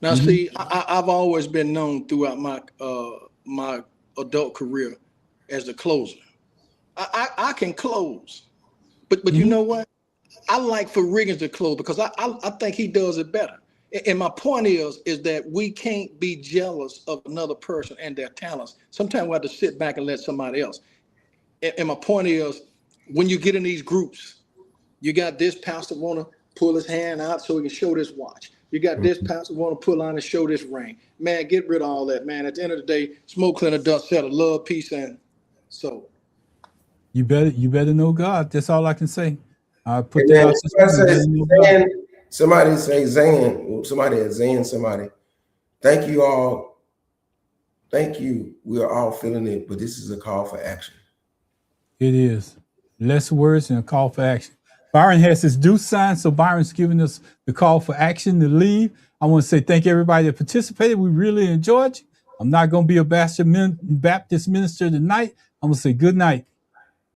Now, see, I've always been known throughout my adult career as the closer. I can close, but you know what? I like for Riggins to close because I think he does it better. And my point is that we can't be jealous of another person and their talents. Sometimes we have to sit back and let somebody else. And my point is, when you get in these groups, you got this pastor want to pull his hand out so he can show this watch. You got this pastor want to pull on and show this ring. Man, get rid of all that, man. At the end of the day, smoke, cleaner, dust settle, love, peace, and soul. You better know God. That's all I can say. I put that out. Somebody say Zan. Somebody at Zan. Somebody. Thank you all. Thank you. We are all feeling it, but this is a call for action. It is. Less words and a call for action. Byron has his due sign, so Byron's giving us the call for action to leave. I want to say thank you everybody that participated. We really enjoyed you. I'm not going to be a Baptist minister tonight. I'm going to say good night.